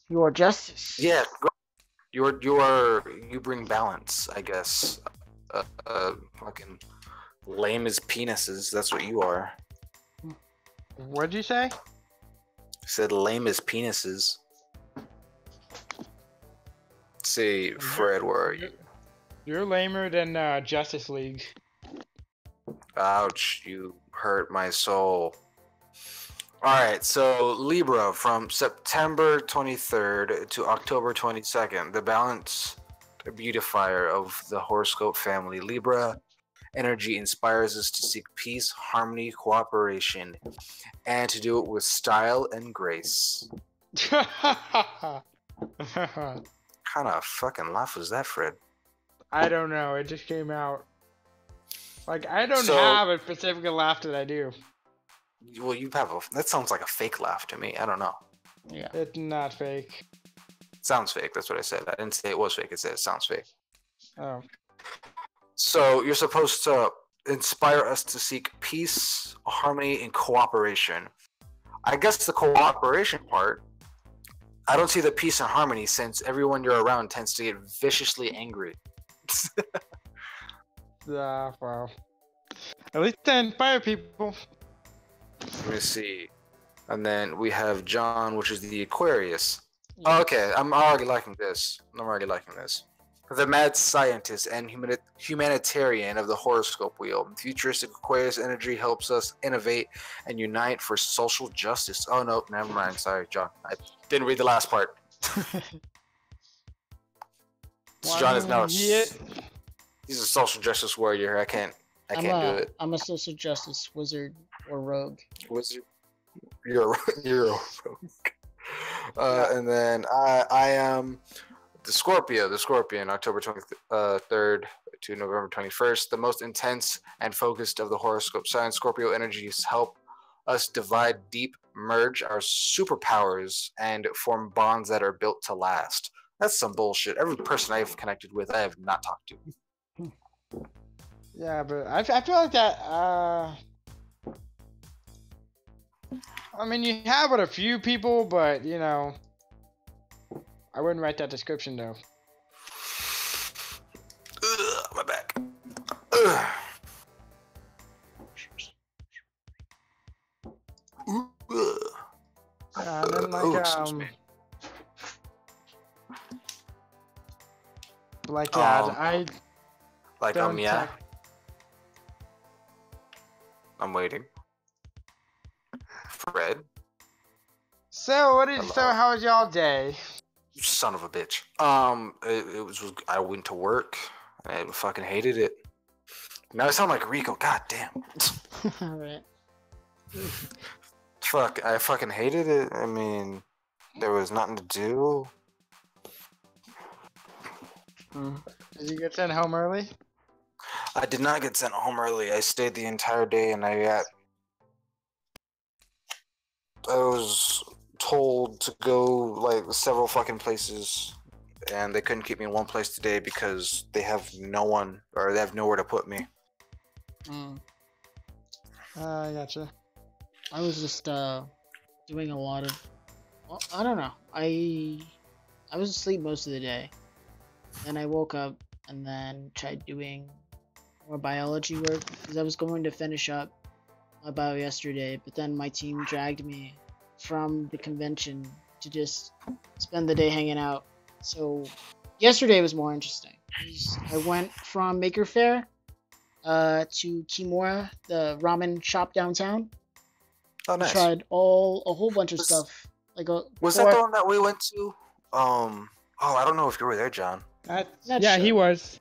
You are justice. Yeah, you bring balance, I guess. Fucking lame as penises. That's what you are. What'd you say? I said lame as penises. Let's see, Fred, where are you? You're lamer than Justice League. Ouch, you hurt my soul. Alright, so Libra from September 23rd to October 22nd, the balance beautifier of the horoscope family. Libra energy inspires us to seek peace, harmony, cooperation, and to do it with style and grace. Kind of fucking laugh was that, Fred? I don't know. It just came out. Like, I don't So- have a specific laugh that I do. Well, you have that sounds like a fake laugh to me. I don't know. Yeah. It's not fake. It sounds fake. That's what I said. I didn't say it was fake. I said it sounds fake. Oh. So you're supposed to inspire us to seek peace, harmony, and cooperation. I guess the cooperation part, I don't see the peace and harmony since everyone you're around tends to get viciously angry. Yeah, well. At least I inspire people. Let me see. And then we have John, which is the Aquarius. Yeah. Oh, okay, I'm already liking this. The mad scientist and humanitarian of the horoscope wheel. Futuristic Aquarius energy helps us innovate and unite for social justice. Oh, no, never mind. Sorry, John. I didn't read the last part. So John is now he's a social justice warrior. I can't do it. I'm a social justice wizard or rogue. Wizard. You're a rogue. And then I am the Scorpion, October 23rd to November 21st. The most intense and focused of the horoscope signs. Scorpio energies help us divide deep, merge our superpowers, and form bonds that are built to last. That's some bullshit. Every person I've connected with, I have not talked to. Yeah, but I feel like that. I mean, you have with a few people, but you know, I wouldn't write that description though. Ugh, my back. Ugh. Ugh. And then Oh, excuse me. yeah, I like don't yeah. I'm waiting. Fred. So what did Hello. so how was y'all day? Son of a bitch. It was I went to work and I fucking hated it. Now I sound like Rico. God damn. Alright. Fuck, I fucking hated it. I mean, there was nothing to do. Did you get sent home early? I did not get sent home early. I stayed the entire day and I was told to go like several fucking places and they couldn't keep me in one place today because they have no one or they have nowhere to put me. I gotcha. I was just doing a lot of, well, I don't know. I was asleep most of the day. Then I woke up and then tried doing more biology work because I was going to finish up my bio yesterday, but then my team dragged me from the convention to just spend the day hanging out. So yesterday was more interesting. I went from Maker Faire to Kimura, the ramen shop downtown. Oh, nice. I tried a whole bunch of stuff. Like was that the one that we went to? Oh, I don't know if you were there, John. Yeah, he was.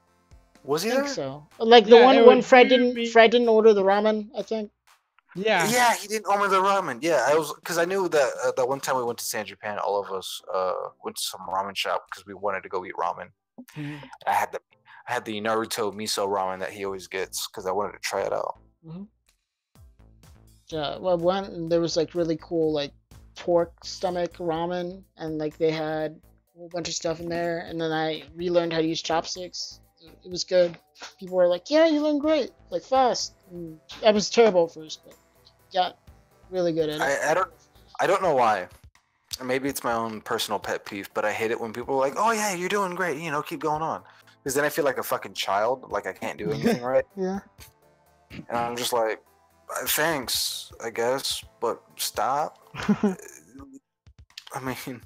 Was he I think there? so. Like the one when Fred didn't order the ramen, I think. Yeah. Yeah, he didn't order the ramen. Yeah, I was because I knew that that one time we went to San Japan, all of us went to some ramen shop because we wanted to go eat ramen. Mm-hmm. I had the Naruto miso ramen that he always gets because I wanted to try it out. Mm-hmm. Yeah, well, there was like really cool like pork stomach ramen, and like they had a whole bunch of stuff in there. And then I relearned how to use chopsticks. It was good. People were like, "Yeah, you learned great, like fast." And I was terrible at first, but got really good at it. I don't know why. Maybe it's my own personal pet peeve, but I hate it when people are like, "Oh yeah, you're doing great. You know, keep going on." Because then I feel like a fucking child, like I can't do anything right. Yeah. And I'm just like, thanks, I guess, but stop. I mean,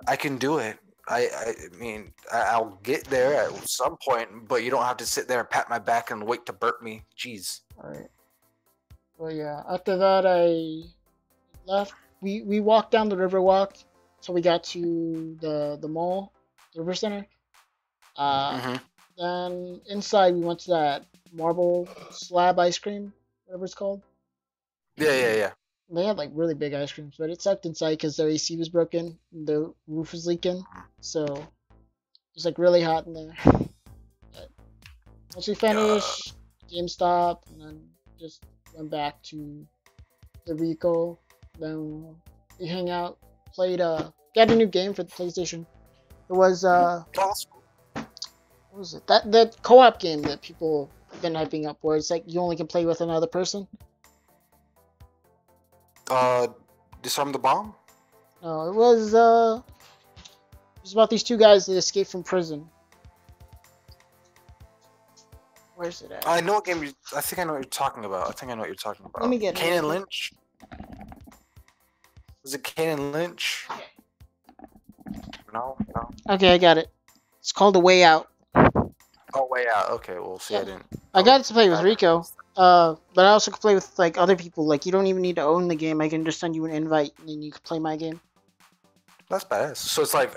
I can do it. I mean, I'll get there at some point, but you don't have to sit there and pat my back and wait to burp me. Jeez. Alright. Well, yeah. After that, I left. We walked down the river walk, so we got to the mall, the river center. Then inside we went to that marble slab ice cream, whatever it's called. Yeah. They had like really big ice creams, but it sucked inside because their AC was broken, and the roof was leaking, so it was like really hot in there. But once we finished, GameStop, and then just went back to the Rico. Then we hang out, played got a new game for the PlayStation. It was what was it? That co-op game that people have been hyping up, where it's like you only can play with another person. Disarm the bomb? No, it was about these two guys that escaped from prison. Where's it at? I know what game I think I know what you're talking about. Let me get Kane and Lynch? Was it Kane and Lynch? No. Okay, I got it. It's called A Way Out. Oh, Way Out. Okay, well, see, I didn't. I got it to play with Rico. But I also could play with like other people. Like you don't even need to own the game. I can just send you an invite and then you can play my game. That's badass. So it's like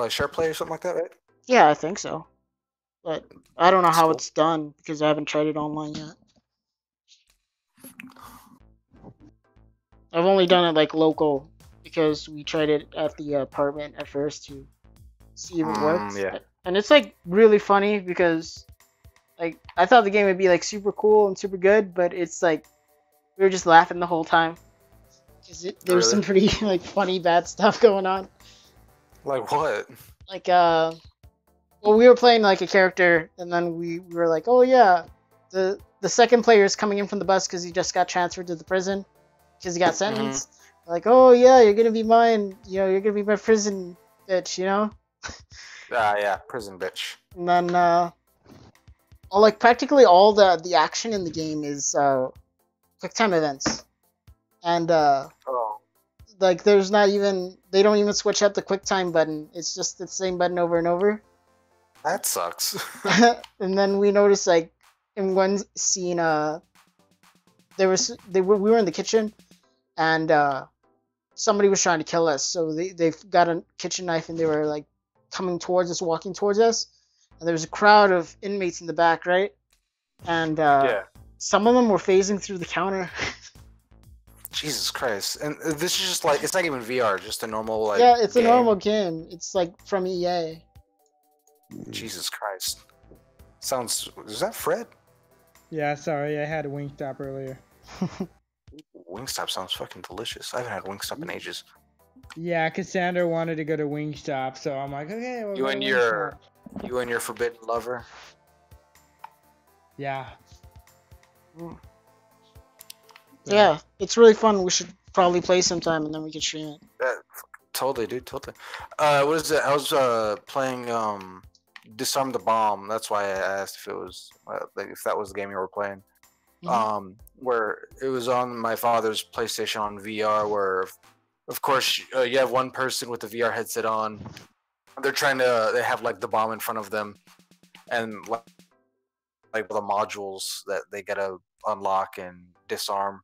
share play or something like that, right? Yeah, I think so. But I don't know how cool. it's done because I haven't tried it online yet. I've only done it like local because we tried it at the apartment at first to see if it works. Yeah. And it's like really funny because like I thought the game would be like super cool and super good, but it's like we were just laughing the whole time because there was some pretty like funny bad stuff going on. Like what? Like well, we were playing like a character, and then we were like, oh yeah, the second player is coming in from the bus because he just got transferred to the prison. because he got sentenced. Like, oh yeah, you're gonna be mine. You know, you're gonna be my prison bitch. You know. Yeah, prison bitch. And then, like practically all the action in the game is QuickTime events, and like there's not even they don't even switch up the QuickTime button. It's just the same button over and over. That sucks. And then we noticed like in one scene, we were in the kitchen, and somebody was trying to kill us. So they got a kitchen knife and they were like coming towards us, walking towards us, and there was a crowd of inmates in the back, right? And some of them were phasing through the counter. Jesus Christ! And this is just like it's not even VR, just a normal like. Yeah, it's game. a normal game. It's like from EA. Jesus Christ! Sounds. Is that Fred? Yeah, sorry, I had a Wingstop earlier. Wingstop sounds fucking delicious. I haven't had Wingstop in ages. Yeah, Cassandra wanted to go to Wingstop, so I'm like, okay, we'll You go and to your, Wingstop. you and your forbidden lover. Yeah. Yeah, it's really fun. We should probably play sometime and then we can stream it. Totally, dude. Totally. What is it? I was playing Disarm the Bomb. That's why I asked if it was like if that was the game you were playing. Where it was on my father's PlayStation on VR. Where, of course, you have one person with the VR headset on. They're they have like the bomb in front of them, and like the modules that they gotta unlock and disarm.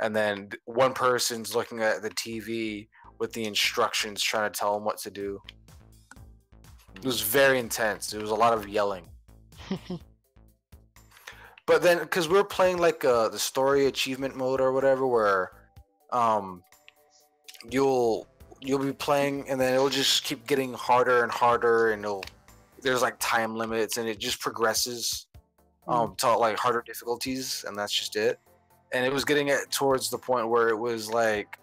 And then one person's looking at the TV with the instructions, trying to tell them what to do. It was very intense. There was a lot of yelling. But then, because we were playing like the story achievement mode or whatever, where you'll be playing and then it'll just keep getting harder and harder, and there's like time limits, and it just progresses to like harder difficulties, and that's just it. And it was getting towards the point where it was like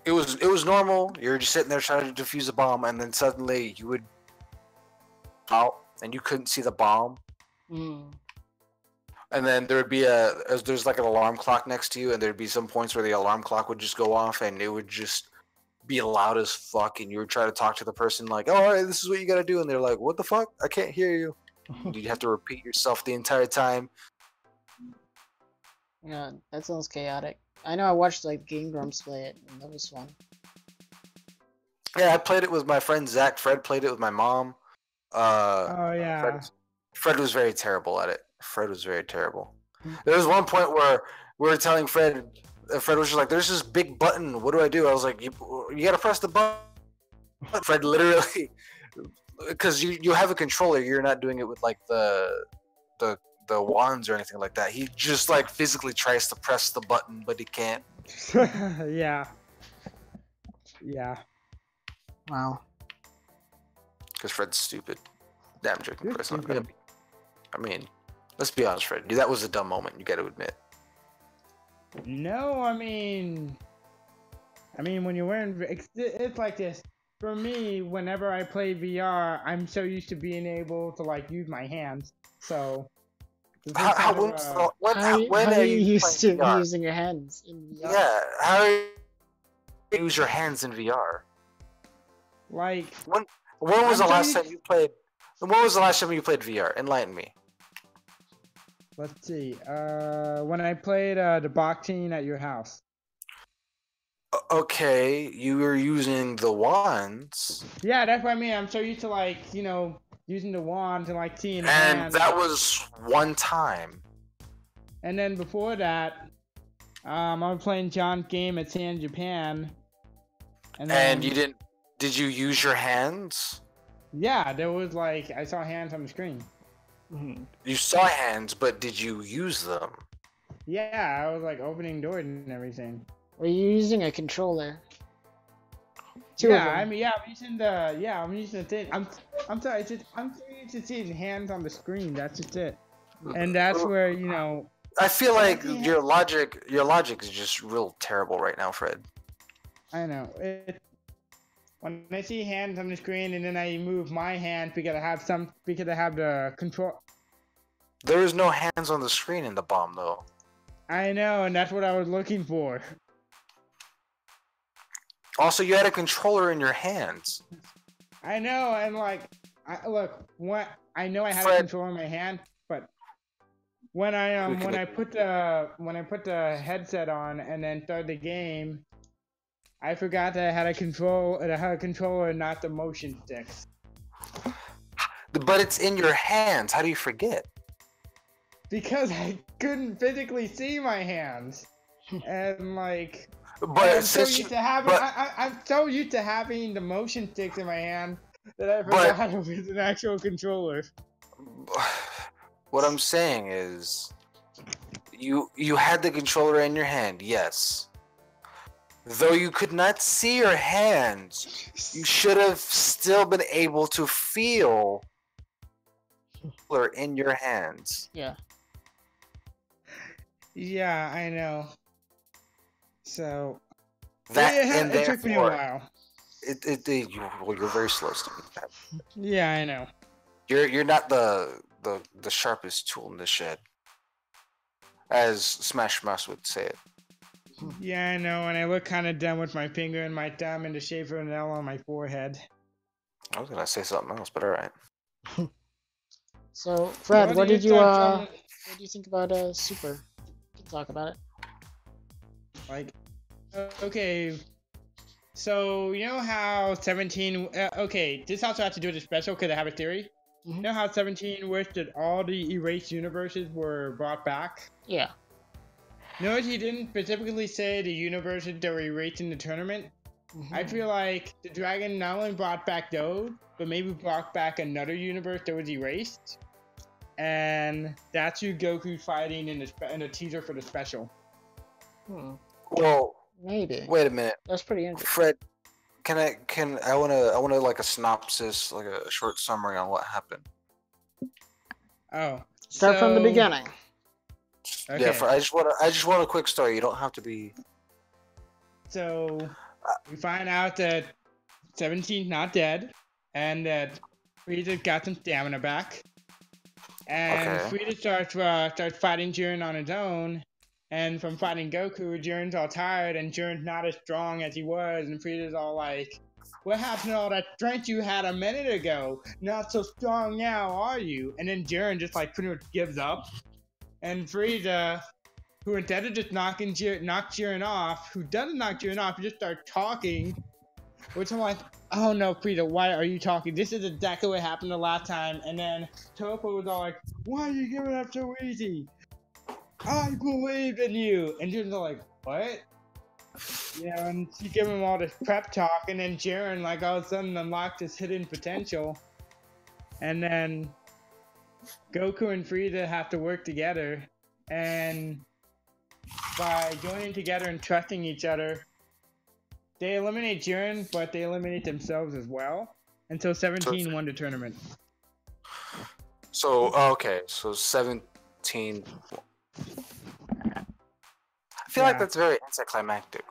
it was normal. You're just sitting there trying to defuse a bomb, and then suddenly you would out and you couldn't see the bomb. And then there would be there's like an alarm clock next to you, and there'd be some points where the alarm clock would just go off, and it would just be loud as fuck, and you would try to talk to the person like, oh, all right, this is what you gotta do, and they're like, what the fuck? I can't hear you. You'd have to repeat yourself the entire time. Yeah, that sounds chaotic. I know I watched like Game Grumps play it, and that was fun. Yeah, I played it with my friend Zach. Fred played it with my mom. Oh yeah. Fred was very terrible at it. Fred was very terrible. There was one point where we were telling Fred. Fred was just like, "There's this big button. What do I do?" I was like, "You gotta press the button." Fred literally, because you have a controller, you're not doing it with like the wands or anything like that. He just like physically tries to press the button, but he can't. Yeah. Yeah. Wow. Because Fred's stupid. Damn, I'm joking. You're Fred's not stupid. gonna be. I mean, let's be honest, Fred. That was a dumb moment. You got to admit. No, I mean, when you're wearing, it's like this. For me, whenever I play VR, I'm so used to being able to like use my hands. So. When are you used to using your hands in VR? Yeah, how do you use your hands in VR? Like when was the last time you played? When was the last time you played VR? Enlighten me. Let's see. When I played the boxing at your house. Okay, you were using the wands. Yeah, that's what I mean. I'm so used to like using the wand and like seeing. And that was one time. And then before that, I was playing John's game at San Japan. And you didn't? Did you use your hands? Yeah, there was like I saw hands on the screen. You saw hands, but did you use them? Yeah, I was like opening doors and everything. Were you using a controller? I mean, I'm using the thing. I'm sorry, I'm used to seeing hands on the screen. That's just it. And that's where I feel like your logic is just real terrible right now, Fred. I know. When I see hands on the screen and then I move my hand because I have the control. There is no hands on the screen in the bomb, though. I know, and that's what I was looking for. Also, you had a controller in your hands. I know, and like, I know I had a Fred. controller in my hand, but when I put the headset on and then started the game, I forgot that I had a controller, not the motion sticks. But it's in your hands. How do you forget? Because I couldn't physically see my hands, and like, But I'm so used to having I'm so used to having the motion sticks in my hand that I forgot it was an actual controller. What I'm saying is, you had the controller in your hand, yes. Though you could not see your hands, you should have still been able to feel in your hands. Yeah. Yeah, I know. So That it took me a while. You're very slow, Steve. Yeah, I know. You're not the sharpest tool in the shed, as Smash Mouse would say it. Yeah, I know, and I look kind of dumb with my finger and my thumb in the shape of an L on my forehead. I was gonna say something else, but all right. So, Fred, what did you think about Super? We can talk about it. Like, okay, so you know how 17? Okay, this also has to do with the special because I have a theory. Mm-hmm. You know how 17 wished that all the erased universes were brought back? Yeah. Notice he didn't specifically say the universes that were erased in the tournament. Mm-hmm. I feel like the dragon not only brought back those, but maybe brought back another universe that was erased. And that's who Goku's fighting in the teaser for the special. Well, maybe. Wait a minute. That's pretty interesting. Fred, I wanna like a synopsis, like a short summary on what happened. Oh. Start from the beginning. Okay. Yeah, I just want a quick story. You don't have to be. So we find out that 17's not dead, and that Frieza got some stamina back. And Frieza starts fighting Jiren on his own, and from fighting Goku, Jiren's all tired, and Jiren's not as strong as he was, and Frieza's all like, "What happened to all that strength you had a minute ago? Not so strong now, are you?" And then Jiren just like pretty much gives up. And Frieza, who instead of just knock Jiren off, who doesn't knock Jiren off, he just starts talking. Which I'm like, oh no, Frieza, why are you talking? This is exactly what happened the last time. And then Toppo was all like, why are you giving up so easy? I believed in you. And Jiren's all like, what? You know, and she gave him all this prep talk, and then Jiren, like, all of a sudden unlocked his hidden potential. And then Goku and Frieza have to work together, and by joining together and trusting each other, they eliminate Jiren, but they eliminate themselves as well. And so 17 won the tournament. So 17. I feel like that's very anticlimactic.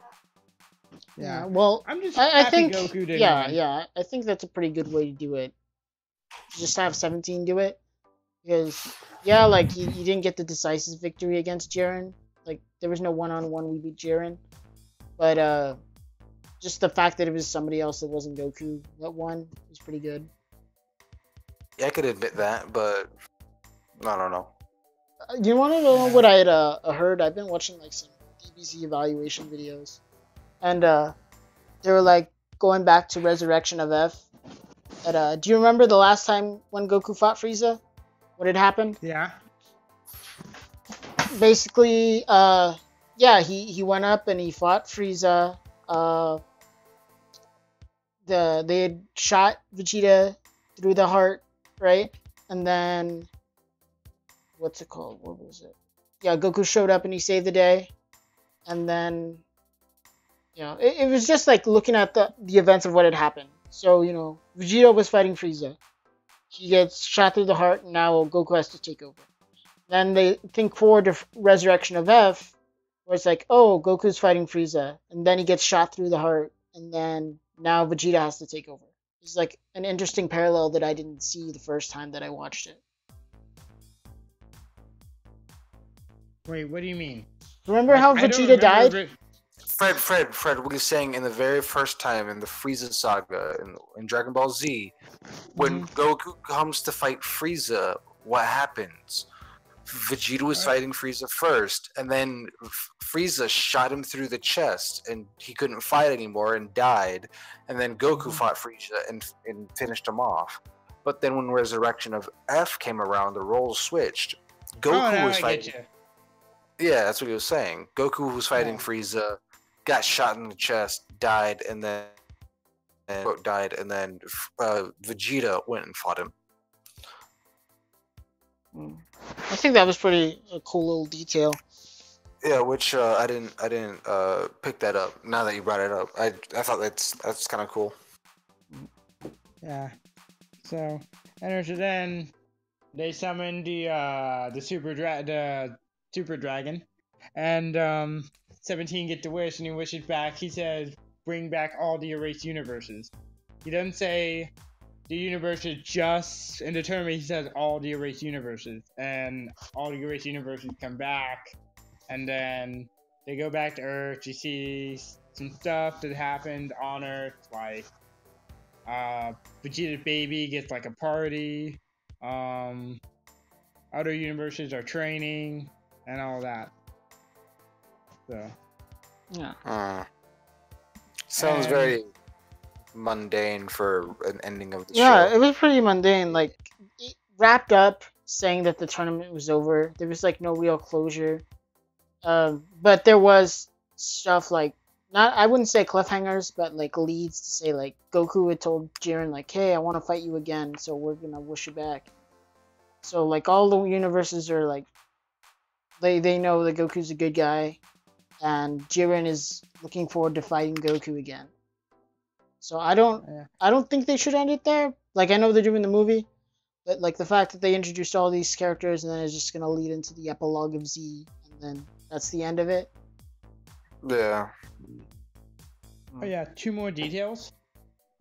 Yeah. Well, I think Goku did I think that's a pretty good way to do it. Just have 17 do it. Because, like, you didn't get the decisive victory against Jiren. Like, there was no one-on-one we beat Jiren. But, just the fact that it was somebody else that wasn't Goku that won was pretty good. Yeah, I could admit that, but I don't know. You want to know what I had heard? I've been watching, like, some DBZ evaluation videos. And, they were, like, going back to Resurrection of F. And, do you remember the last time when Goku fought Frieza? What had happened? Yeah. Basically, he went up and he fought Frieza. They had shot Vegeta through the heart, right? And then, what's it called? What was it? Yeah, Goku showed up and he saved the day. And then, it was just like looking at the events of what had happened. So, Vegeta was fighting Frieza. He gets shot through the heart, and now Goku has to take over. Then they think forward to Resurrection of F, where it's like, oh, Goku's fighting Frieza, and then he gets shot through the heart, and then now Vegeta has to take over. It's like an interesting parallel that I didn't see the first time that I watched it. Wait, what do you mean? Remember how Vegeta died? Fred, what he's saying in the very first time in the Frieza saga in Dragon Ball Z, when Goku comes to fight Frieza, what happens? Vegeta was fighting Frieza first, and then Frieza shot him through the chest, and he couldn't fight anymore and died. And then Goku fought Frieza and finished him off. But then when Resurrection of F came around, the roles switched. Goku was fighting. Yeah, that's what he was saying. Goku was fighting Frieza, got shot in the chest, died, and then Vegeta went and fought him. I think that was pretty a cool little detail. Yeah, which I didn't pick that up. Now that you brought it up, I thought that's kind of cool. Yeah. So, and then they summoned the super dragon, and 17 get the wish, and he wishes back. He says, "Bring back all the erased universes." He doesn't say the universe is just in the tournament. He says all the erased universes, and all the erased universes come back, and then they go back to Earth. You see some stuff that happened on Earth, like Vegeta's baby gets like a party. Other universes are training and all that. So yeah, sounds very mundane for an ending of the show. Yeah, it was pretty mundane. Like, it wrapped up saying that the tournament was over. There was like no real closure. But there was stuff like, not, I wouldn't say cliffhangers, but like leads to say like Goku had told Jiren like, "Hey, I want to fight you again, so we're gonna wish you back." So like all the universes are like, they know that Goku's a good guy, and Jiren is looking forward to fighting Goku again. So I don't think they should end it there. Like, I know they're doing the movie, but like the fact that they introduced all these characters and then it's just gonna lead into the epilogue of Z, and then that's the end of it. Yeah. Oh yeah, 2 more details.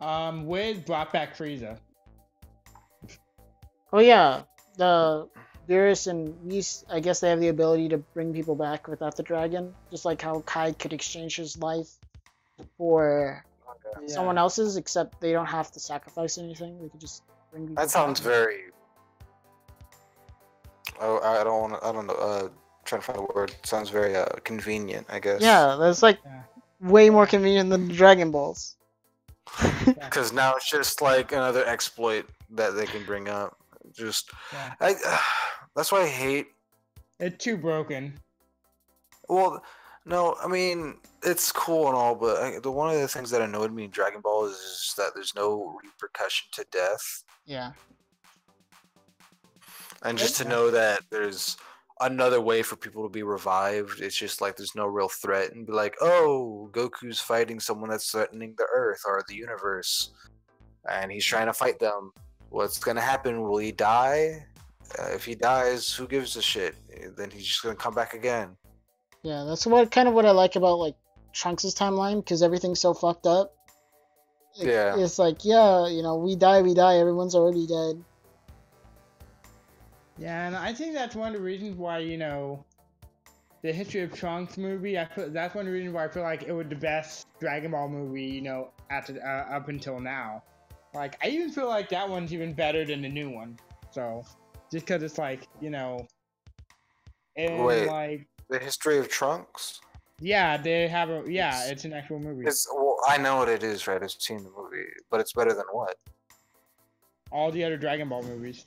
Wiz brought back Frieza. Oh yeah, the Beerus and Whis, I guess they have the ability to bring people back without the dragon, just like how Kai could exchange his life for someone else's, except they don't have to sacrifice anything. They could just bring people That sounds back. very. Oh, I don't know. Trying to find a word. Sounds very convenient, I guess. Yeah, that's like way more convenient than the Dragon Balls. Because now it's just like another exploit that they can bring up. Just, that's why I hate. It's too broken. Well, no, I mean it's cool and all, but one of the things that annoyed me in Dragon Ball is just that there's no repercussion to death. Yeah. And just to know that there's another way for people to be revived, it's just like there's no real threat, and be like, oh, Goku's fighting someone that's threatening the Earth or the universe, and he's trying to fight them. What's gonna happen? Will he die? If he dies, who gives a shit? Then he's just gonna come back again. Yeah, that's what I like about like Trunks' timeline, because everything's so fucked up. It's like, yeah, you know, we die, everyone's already dead. Yeah, and I think that's one of the reasons why, you know, the History of Trunks movie, that's one of the reasons why I feel like it was the best Dragon Ball movie, you know, up until now. Like, I even feel like that one's even better than the new one. So, just because it's like, you know, and like the History of Trunks. Yeah, they have it's an actual movie. I know what it is, right? I've seen the movie, but it's better than what? All the other Dragon Ball movies.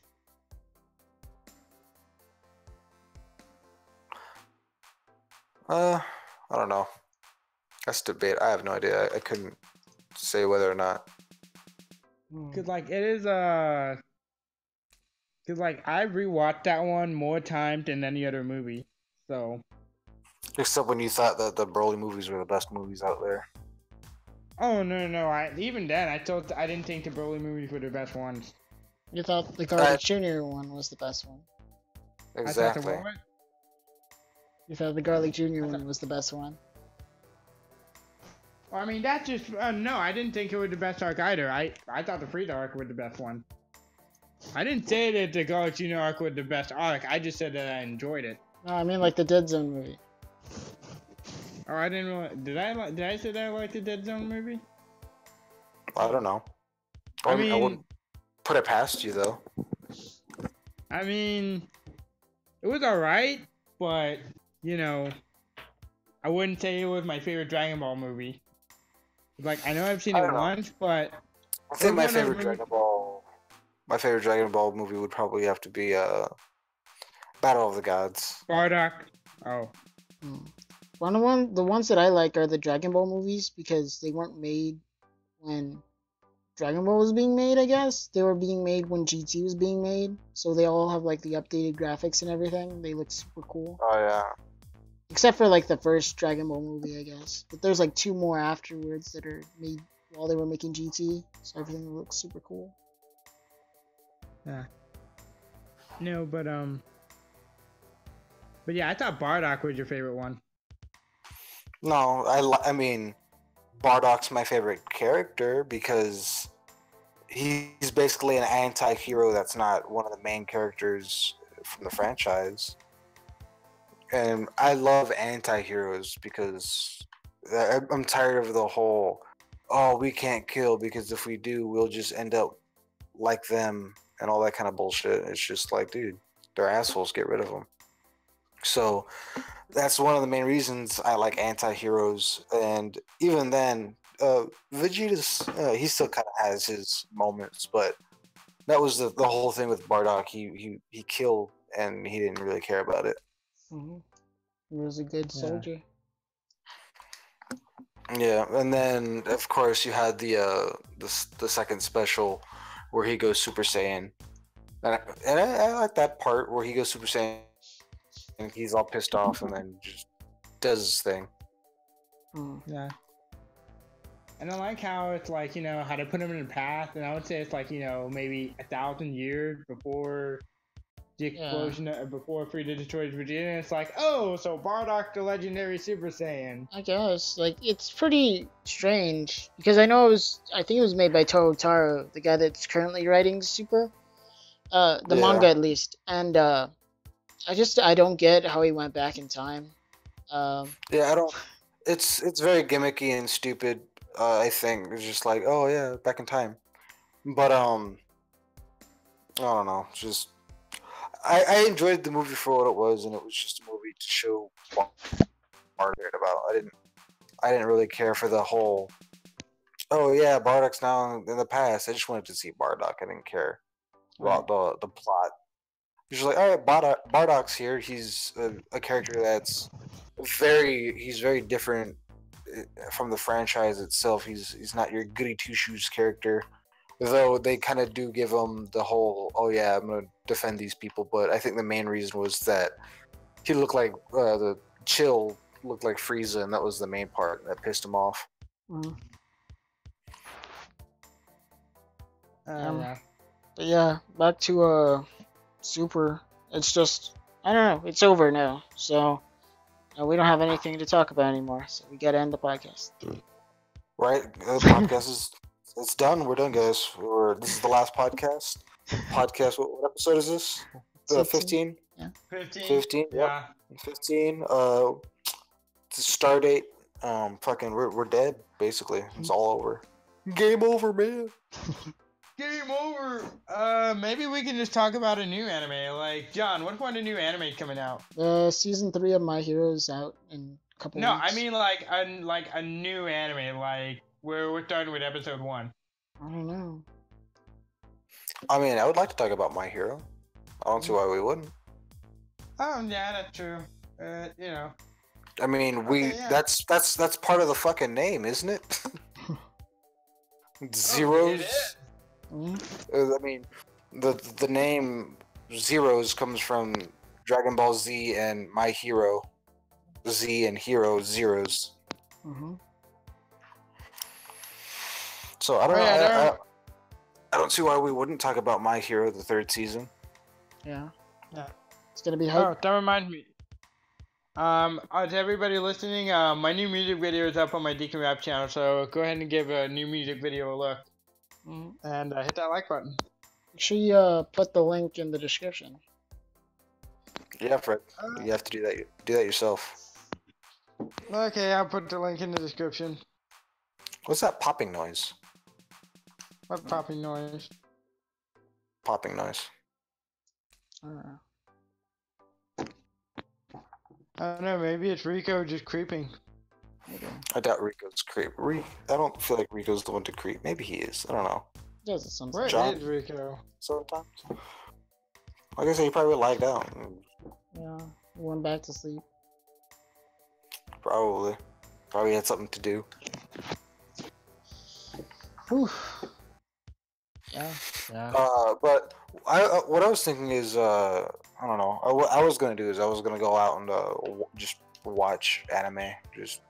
I don't know. That's debate. I have no idea. I couldn't say whether or not. Cause like it is cause like I rewatched that one more times than any other movie. So. Except when you thought that the Broly movies were the best movies out there. Oh no! Even then I didn't think the Broly movies were the best ones. You thought the Garlic Jr. one was the best one. Exactly. You thought the Garlic Jr. one was the best one. Well, I mean, that's just no. I didn't think it was the best arc either. I thought the Frieza arc was the best one. I didn't say that the Garlic Jr. arc was the best arc. I just said that I enjoyed it. No, I mean like the Dead Zone movie. Oh, I didn't know. Did I say that I liked the Dead Zone movie? I don't know. I I mean, wouldn't put it past you though. I mean, it was alright, but you know, I wouldn't say it was my favorite Dragon Ball movie. Like, I know I've seen I it don't know. once, but I think my one of favorite those Dragon Ball movie would probably have to be Battle of the Gods. Bardock. Oh, The ones that I like are the Dragon Ball movies because they weren't made when Dragon Ball was being made, I guess. They were being made when GT was being made, so they all have like the updated graphics and everything. They look super cool. Oh yeah. Except for like the first Dragon Ball movie, I guess. But there's like 2 more afterwards that are made while they were making GT, so everything looks super cool. yeah. No, but yeah, I thought Bardock was your favorite one. No, I mean, Bardock's my favorite character because he's basically an anti-hero that's not one of the main characters from the franchise. And I love anti-heroes because I'm tired of the whole, oh, we can't kill because if we do, we'll just end up like them and all that kind of bullshit. It's just like, dude, they're assholes. Get rid of them. So that's one of the main reasons I like anti-heroes. And even then, Vegeta's he still kind of has his moments, but that was the whole thing with Bardock. He killed and he didn't really care about it. Mm-hmm. He was a good soldier. Yeah, and then of course you had the second special where he goes Super Saiyan, and I like that part where he goes Super Saiyan and he's all pissed off and then just does his thing. Yeah. And I like how it's like, you know, how to put him in a path, and I would say it's like, you know, maybe 1,000 years before the explosion, before Frieza destroys Vegeta. It's like, oh, so Bardock the legendary Super Saiyan. I guess. Like, it's pretty strange because I think it was made by Toru Taro, the guy that's currently writing Super, the manga at least. And I don't get how he went back in time. Yeah, I don't. It's very gimmicky and stupid. I think it's just like, oh yeah, back in time. But I don't know. Just I enjoyed the movie for what it was, and it was just a movie to show what Bardock about. I didn't really care for the whole. Oh yeah, Bardock's now in the past. I just wanted to see Bardock. I didn't care about the plot. You're just like, all right, Bardock's here. He's a character that's he's very different from the franchise itself. He's not your goody two shoes character, though they kind of do give him the whole, oh yeah, I'm gonna defend these people. But I think the main reason was that he looked like the Chill looked like Frieza, and that was the main part that pissed him off. But yeah, back to Super. It's just, I don't know, it's over now, so we don't have anything to talk about anymore, so we gotta end the podcast. Right, the podcast it's done. We're done, guys. This is the last podcast. What episode is this? 15. Yeah. 15. Yeah. 15. Star date. Fucking, we're dead. Basically, it's all over. Game over, man. Game over. Maybe we can just talk about a new anime. Like, John, what's one new anime coming out? Season 3 of My Hero is out in a couple weeks. No, I mean like a new anime. Like we're starting with episode 1. I don't know. I mean, I would like to talk about My Hero. I don't see why we wouldn't. Oh yeah, that's true. You know. I mean, that's part of the fucking name, isn't it? Zeroes. I mean, the name Zheroes comes from Dragon Ball Z and My Hero. Z and Hero, Zheroes. So I don't know. I don't see why we wouldn't talk about My Hero, the 3rd season. Yeah. It's gonna be hype. Oh, that reminds me. To everybody listening, my new music video is up on my Deacon Rap channel, so go ahead and give a new music video a look. And hit that like button. Make sure you put the link in the description. Yeah, Fred. You have to do that yourself. Okay, I'll put the link in the description. What's that popping noise? What popping noise? Popping noise. I don't know, maybe it's Rico just creeping. Maybe. I doubt Rico's creep. I don't feel like Rico's the one to creep. Maybe he is. I don't know. Does it sometimes. Where John? is Rico? Sometimes. Like I said, he probably lagged out. Yeah, he went back to sleep. Probably. Probably had something to do. Whew. Yeah. But what I was thinking is, I don't know. What I was gonna do is I was gonna go out and just watch anime, just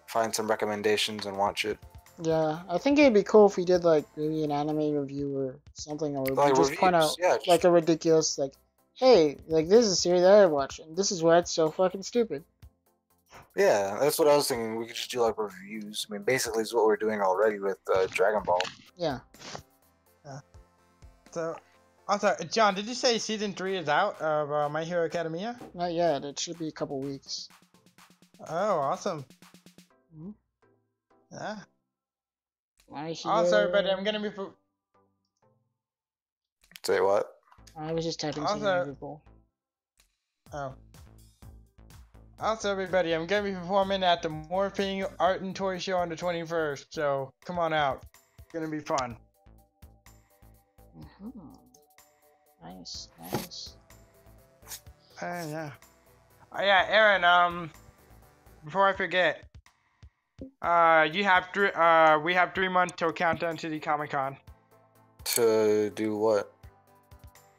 find some recommendations and watch it. Yeah, I think it'd be cool if we did like maybe an anime review or something, or we Like just point out reviews, yeah, just- like a ridiculous like, hey, like this is a series that I watch, and this is why it's so fucking stupid. Yeah, that's what I was thinking. We could just do like reviews. I mean, basically, is what we're doing already with Dragon Ball. Yeah. So, also, John, did you say season 3 is out of My Hero Academia? Not yet. It should be a couple weeks. Oh, awesome. Mhm. Yeah. My Hero... Also, everybody, I'm gonna be. Say what? I was just typing Also- something Google. Oh. Also, everybody, I'm gonna be performing at the Morphing Art and Toy Show on the 21st, so come on out. It's gonna be fun. Nice. Yeah. Oh yeah, Aaron. Before I forget, we have 3 months till countdown to the Comic-Con. To do what?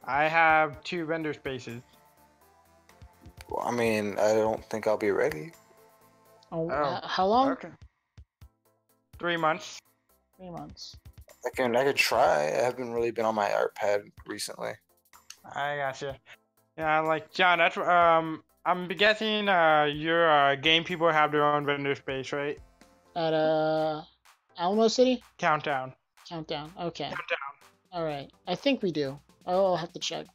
I have 2 vendor spaces. I mean, I don't think I'll be ready. Oh, Oh, how long? Okay. 3 months. 3 months. I could try. I haven't really been on my art pad recently. I gotcha. Yeah, like John, that's I'm guessing your game people have their own vendor space, right? At Alamo City? Countdown. Countdown. Okay. Countdown. Alright. I think we do. I'll have to check.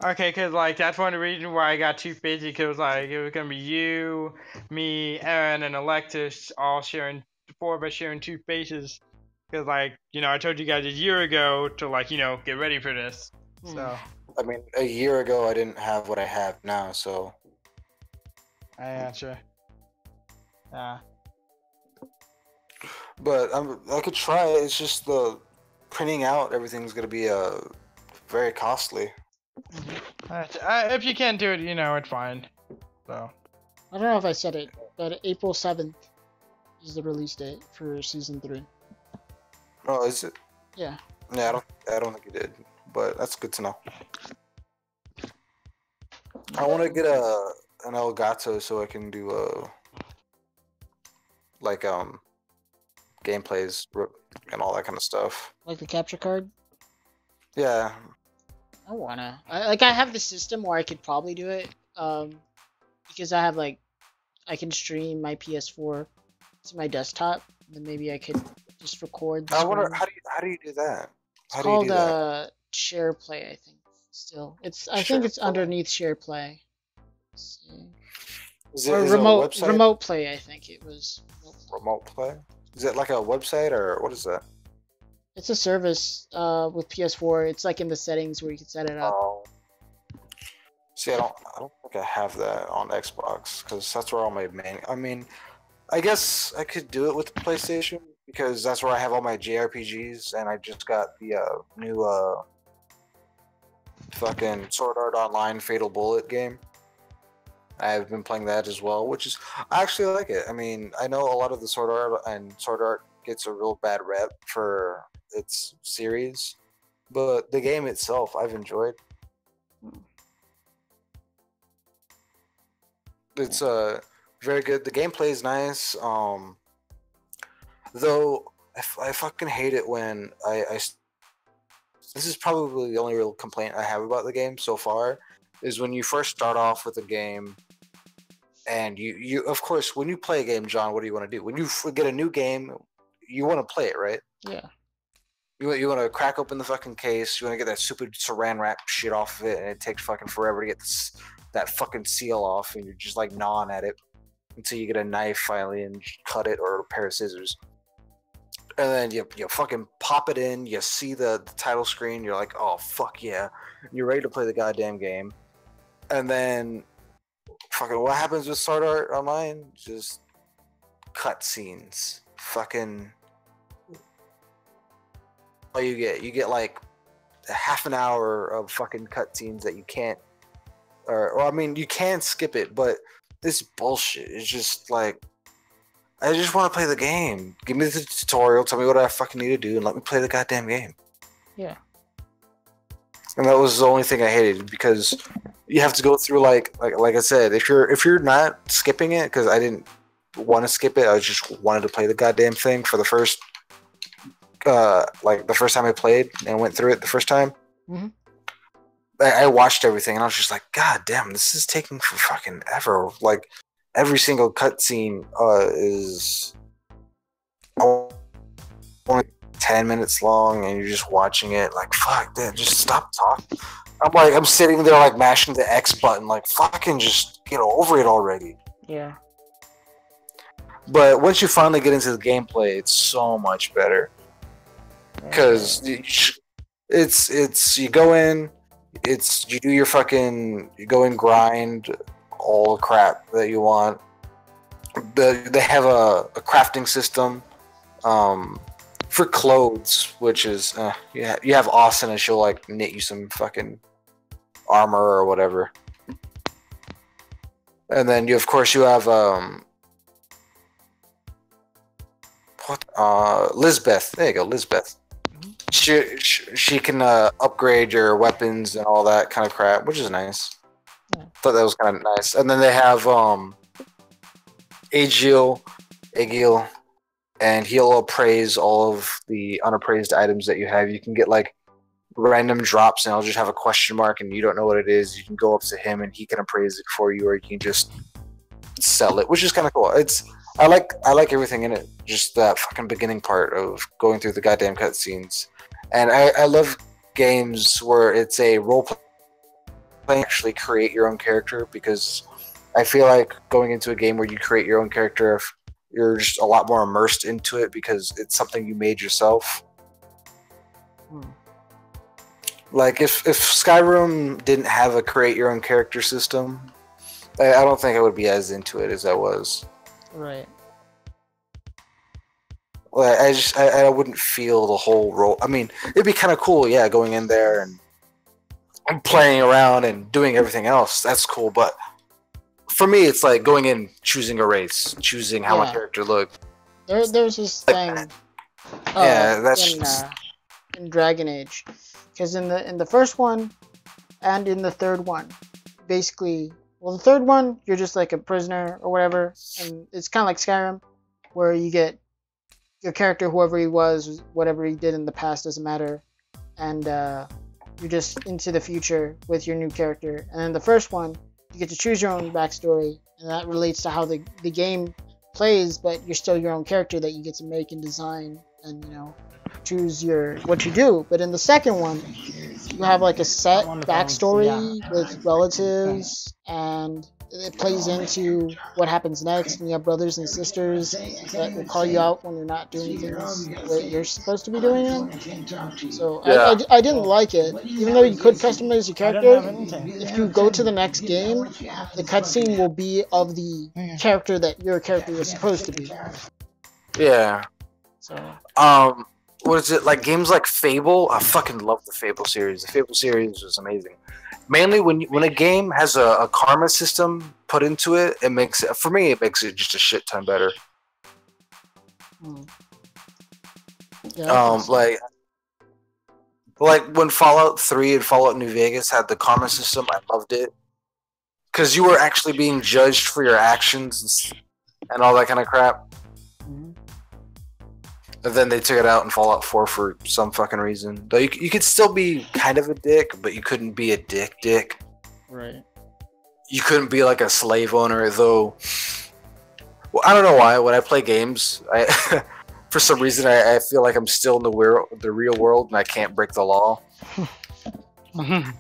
Okay, cause like that's one of the reasons why I got 2 spaces. Cause like it was gonna be you, me, Aaron, and Alexis all sharing, 4 of us sharing 2 spaces. Cause like I told you guys a year ago to like get ready for this. So I mean, a year ago I didn't have what I have now, so. I gotcha. Yeah. But I could try. It's just the printing out everything's gonna be very costly. If you can't do it, it's fine. So. I don't know if I said it, but April 7th is the release date for season 3. Oh, is it? Yeah. Yeah, I don't think you did, but that's good to know. I want to get an Elgato so I can do like gameplays and all that kind of stuff. Like the capture card? Yeah. I wanna. I have the system where I could probably do it. Because I have I can stream my PS4 to my desktop, and then maybe I could just record. The I wonder screen. how do you do that? It's called share play, I think. Still, I think it's underneath share play. Let's see. Is Or it remote play, I think it was. Remote play? Is it like a website or what is that? It's a service with PS4. It's like in the settings where you can set it up. Oh. See, I don't think I have that on Xbox because that's where all my main. I mean, I guess I could do it with the PlayStation because that's where I have all my JRPGs, and I just got the new fucking Sword Art Online Fatal Bullet game. I've been playing that as well, which is I actually like it. I mean, I know a lot of the Sword Art gets a real bad rep for its series, but the game itself I've enjoyed. It's very good. The gameplay is nice. Though I fucking hate it when this is probably the only real complaint I have about the game so far is when you first start off with a game and you of course when you play a game, John, what do you want to do? When you get a new game, you want to play it, right? Yeah. You want to crack open the fucking case, you want to get that stupid saran wrap shit off of it, and it takes fucking forever to get that fucking seal off, and you're just like gnawing at it. until you get a knife finally and cut it, or a pair of scissors. And then you fucking pop it in, you see the title screen, you're like, oh, fuck yeah. You're ready to play the goddamn game. And then, fucking, what happens with Sword Art Online? Just cutscenes. Fucking, all you get like a half an hour of fucking cutscenes that you can't, or I mean, you can skip it, but this bullshit is just like, I just want to play the game. Give me the tutorial, tell me what I fucking need to do, and let me play the goddamn game. Yeah. And that was the only thing I hated, because you have to go through like I said, if you're not skipping it, because I didn't want to skip it, I just wanted to play the goddamn thing for the first the first time I played and went through it the first time. Mm-hmm. I watched everything and I was just like, God damn, this is taking for fucking ever. Like, every single cutscene is only 10 minutes long, and you're just watching it like, fuck that, just stop talking. I'm sitting there like mashing the X button, like, fucking just get over it already. Yeah. But once you finally get into the gameplay, it's so much better. Because it's you go in, you do your fucking, you go and grind all the crap that you want. They have a crafting system for clothes, which is you have Austin, and she'll like knit you some fucking armor or whatever. And then you have Lisbeth. There you go, Lisbeth. She can upgrade your weapons and all that kind of crap, which is nice. Yeah. Thought that was kind of nice. And then they have Aegil, and he'll appraise all of the unappraised items that you have. You can get like random drops, and I'll just have a question mark, and you don't know what it is. You can go up to him, and he can appraise it for you, or you can just sell it, which is kind of cool. I like everything in it. Just that fucking beginning part of going through the goddamn cutscenes. And I love games where it's a role play, actually create your own character, because I feel like going into a game where you create your own character, you're just a lot more immersed into it because it's something you made yourself. Like if Skyrim didn't have a create your own character system, I don't think I would be as into it as I was. Right. Well, I wouldn't feel the whole role. I mean, it'd be kind of cool, yeah, going in there and playing around and doing everything else. That's cool, but for me, it's like going in, choosing a race, choosing how my character looked. There's this thing. That's in Dragon Age, because in the first one and in the third one, basically, well, the third one you're just like a prisoner or whatever, and it's kind of like Skyrim, where you get your character, whoever he was, whatever he did in the past doesn't matter, and you're just into the future with your new character. And in the first one, you get to choose your own backstory, and that relates to how the game plays, but you're still your own character that you get to make and design and, choose what you do. But in the second one, you have like a set backstory with relatives, and it plays into what happens next, and you have brothers and sisters that will call you out when you're not doing things that you're supposed to be doing. So I didn't like it, even though you could customize your character. If you go to the next game, the cutscene will be of the character that your character is supposed to be. Yeah. So what is it, like games like Fable? I fucking love the Fable series. The Fable series was amazing. Mainly when a game has a karma system put into it, it makes it just a shit ton better. Yeah, like when Fallout 3 and Fallout New Vegas had the karma system, I loved it. Because you were actually being judged for your actions and all that kind of crap. And then they took it out in Fallout 4 for some fucking reason. Though you could still be kind of a dick, but you couldn't be a dick. Right. You couldn't be like a slave owner, though. Well, I don't know why. When I play games, for some reason I feel like I'm still in the real world and I can't break the law. And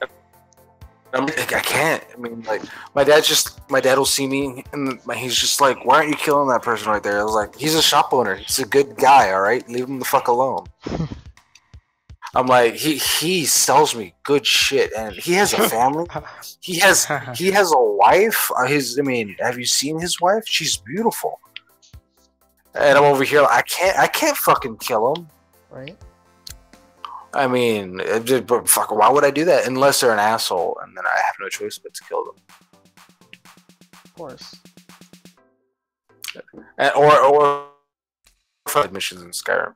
I can't. I mean, like my dad will see me and he's just like, "Why aren't you killing that person right there?" I was like, "He's a shop owner. He's a good guy. All right, leave him the fuck alone." I'm like, he sells me good shit, and he has a family. He has a wife. I mean, have you seen his wife? She's beautiful. And I'm over here. I can't fucking kill him. Right. I mean, but fuck, why would I do that? Unless they're an asshole, and then I have no choice but to kill them. Of course. Or missions in Skyrim.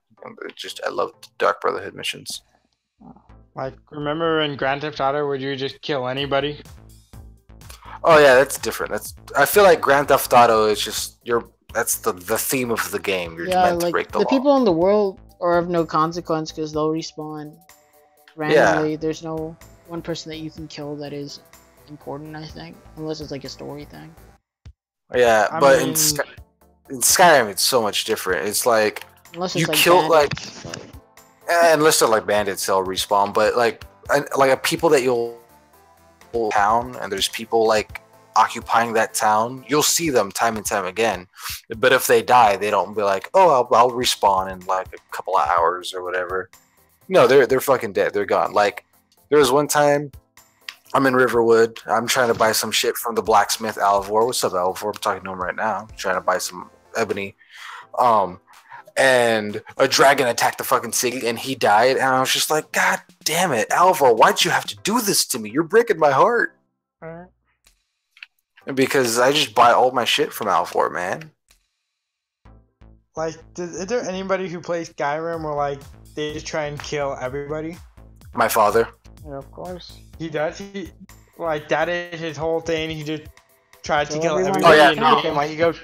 I love Dark Brotherhood missions. Like, remember in Grand Theft Auto, would you just kill anybody? Oh yeah, that's different. I feel like Grand Theft Auto is just that's the theme of the game. You're meant to break the law. People in the world are of no consequence because they'll respawn randomly. Yeah. There's no one person that you can kill that is important, I think, unless it's like a story thing. Yeah, but in Skyrim, it's so much different. It's like unless it's you kill bandits, unless they're like bandits, they'll respawn. But like people that you'll town, and there's people like occupying that town, you'll see them time and time again. But if they die, they don't be like, "Oh, I'll respawn in like a couple of hours or whatever." No, they're fucking dead. They're gone. Like there was one time, I'm in Riverwood. I'm trying to buy some shit from the blacksmith Alvor. What's up, Alvor? I'm talking to him right now. I'm trying to buy some ebony. And a dragon attacked the fucking city, and he died. And I was just like, God damn it, Alvor! Why'd you have to do this to me? You're breaking my heart. Because I just buy all my shit from Alvor, man. Like, is there anybody who plays Skyrim where like they just try and kill everybody? My father. Yeah, of course. He does. He like that is his whole thing. He just tries to kill everybody. Oh yeah, no. Like he goes.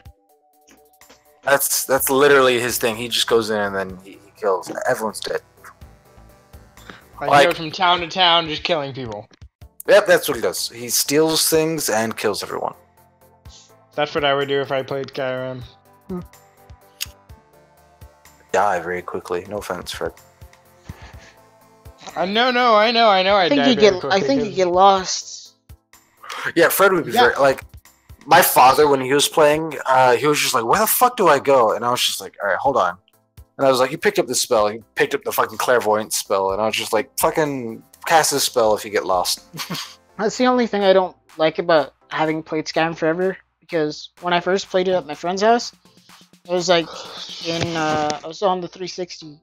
That's literally his thing. He just goes in and then he kills. Everyone's dead. Like he goes from town to town just killing people. Yep, that's what he does. He steals things and kills everyone. That's what I would do if I played Skyrim. Die very quickly. No offense, Fred. I know. I think you get lost. Yeah, Fred would be very like. My father, when he was playing, he was just like, "Where the fuck do I go?" And I was just like, "All right, hold on." And I was like, "You picked up this spell. He picked up the fucking clairvoyant spell." And I was just like, "Fucking cast this spell if you get lost." That's the only thing I don't like about having played Skyrim forever. Because when I first played it at my friend's house, it was like I was on the 360.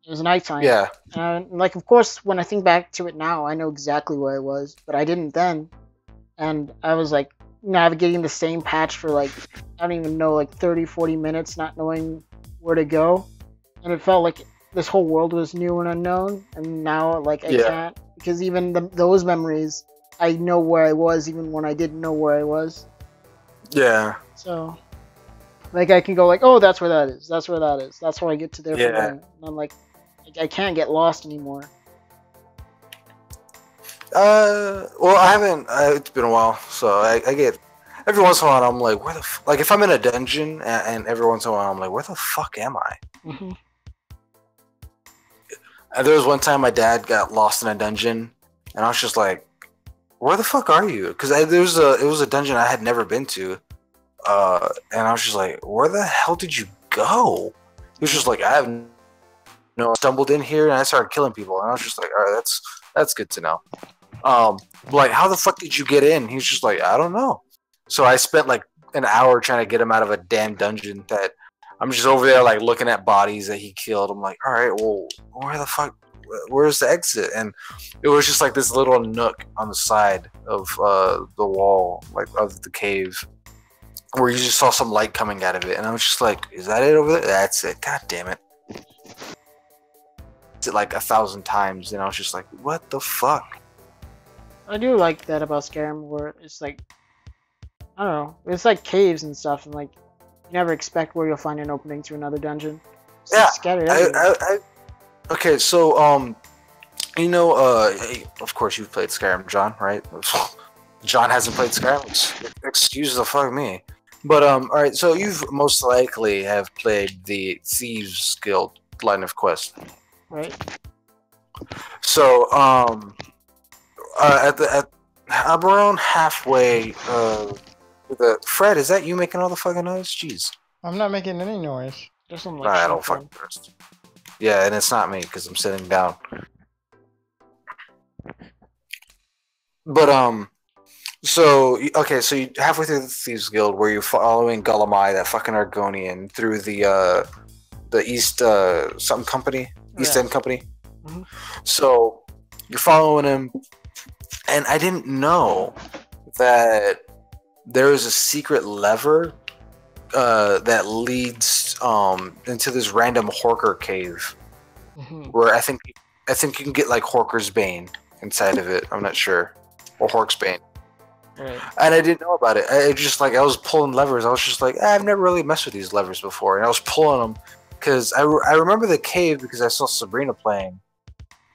It was nighttime. Yeah. And like, of course, when I think back to it now, I know exactly where I was, but I didn't then. And I was like navigating the same patch for like, I don't even know, like 30, 40 minutes, not knowing where to go. And it felt like this whole world was new and unknown. And now, like, I can't, because even those memories, I know where I was even when I didn't know where I was. Yeah. So, like, I can go like, oh, that's where that is. That's where that is. That's how I get to there. Yeah. And I'm like, I can't get lost anymore. Well, I haven't. It's been a while, so I get every once in a while. I'm like, where the like if I'm in a dungeon, and every once in a while I'm like, where the fuck am I? Mm-hmm. And there was one time my dad got lost in a dungeon, and I was just like, where the fuck are you? Because it was a dungeon I had never been to, and I was just like, where the hell did you go? He was just like, I have stumbled in here and I started killing people, and I was just like, all right, that's good to know. Like, how the fuck did you get in? He was just like, I don't know. So I spent like an hour trying to get him out of a damn dungeon that I'm just over there like looking at bodies that he killed. I'm like, all right, well, where the fuck? Where's the exit? And it was just like this little nook on the side of the wall, like of the cave, where you just saw some light coming out of it, and I was just like, is that it over there? That's it. God damn it. It like 1,000 times, and I was just like, what the fuck? I do like that about Skyrim, where it's like, I don't know, it's like caves and stuff, and like you never expect where you'll find an opening to another dungeon. It's yeah, scattered okay, so you know, of course you've played Skyrim, John, right? John hasn't played Skyrim. Excuse the fuck me. But all right, so you've most likely have played the Thieves Guild line of quest. Right. So, I'm around halfway. Fred, is that you making all the fucking noise? Jeez. I'm not making any noise. Just some like I don't shuffling. fucking. Yeah, and it's not me because I'm sitting down. But so okay, so you halfway through the Thieves Guild, where you're following Gulamai, that fucking Argonian, through the East something company, East End company. Mhm. So you're following him, and I didn't know that there is a secret lever that leads into this random Horker cave, where I think you can get like Horker's Bane inside of it. I'm not sure, or Hork's Bane. Right. And I didn't know about it. I was pulling levers. I was just like, I've never really messed with these levers before, and I was pulling them because I remember the cave because I saw Sabrina playing,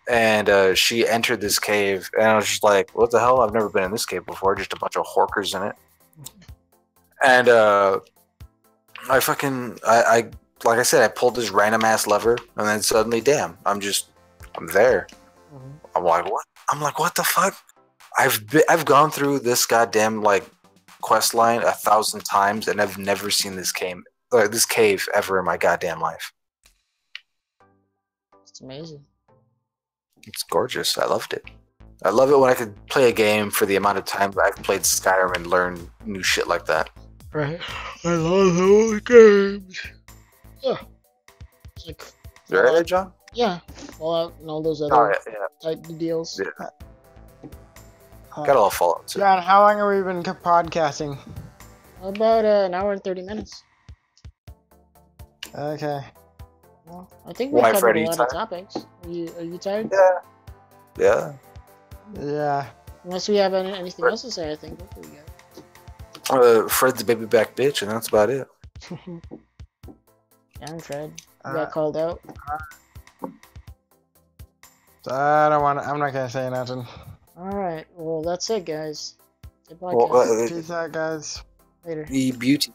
and she entered this cave, and I was just like, what the hell? I've never been in this cave before. Just a bunch of Horkers in it, and I like I said, I pulled this random ass lever, and then suddenly, damn, I'm there. I'm like, what? I'm like, what the fuck? I've gone through this goddamn like quest line 1,000 times, and I've never seen this cave ever in my goddamn life. It's amazing. It's gorgeous. I loved it. I love it when I could play a game for the amount of time that I've played Skyrim and learn new shit like that. Right. I love those games. Yeah. It's like You alright there, John? Yeah. Fallout and all those other type deals. Yeah. Got a little Fallout too. John, how long have we been podcasting? About an hour and 30 minutes. Okay. Well, I think we covered a lot of topics. Are you tired? Yeah. Yeah. Unless we have anything else to say, I think we're pretty good. Fred's a baby back bitch, and that's about it. Damn, Fred. You got called out. I'm not gonna say nothing. Alright, well, that's it, guys. Peace out, guys. Later. The beauty.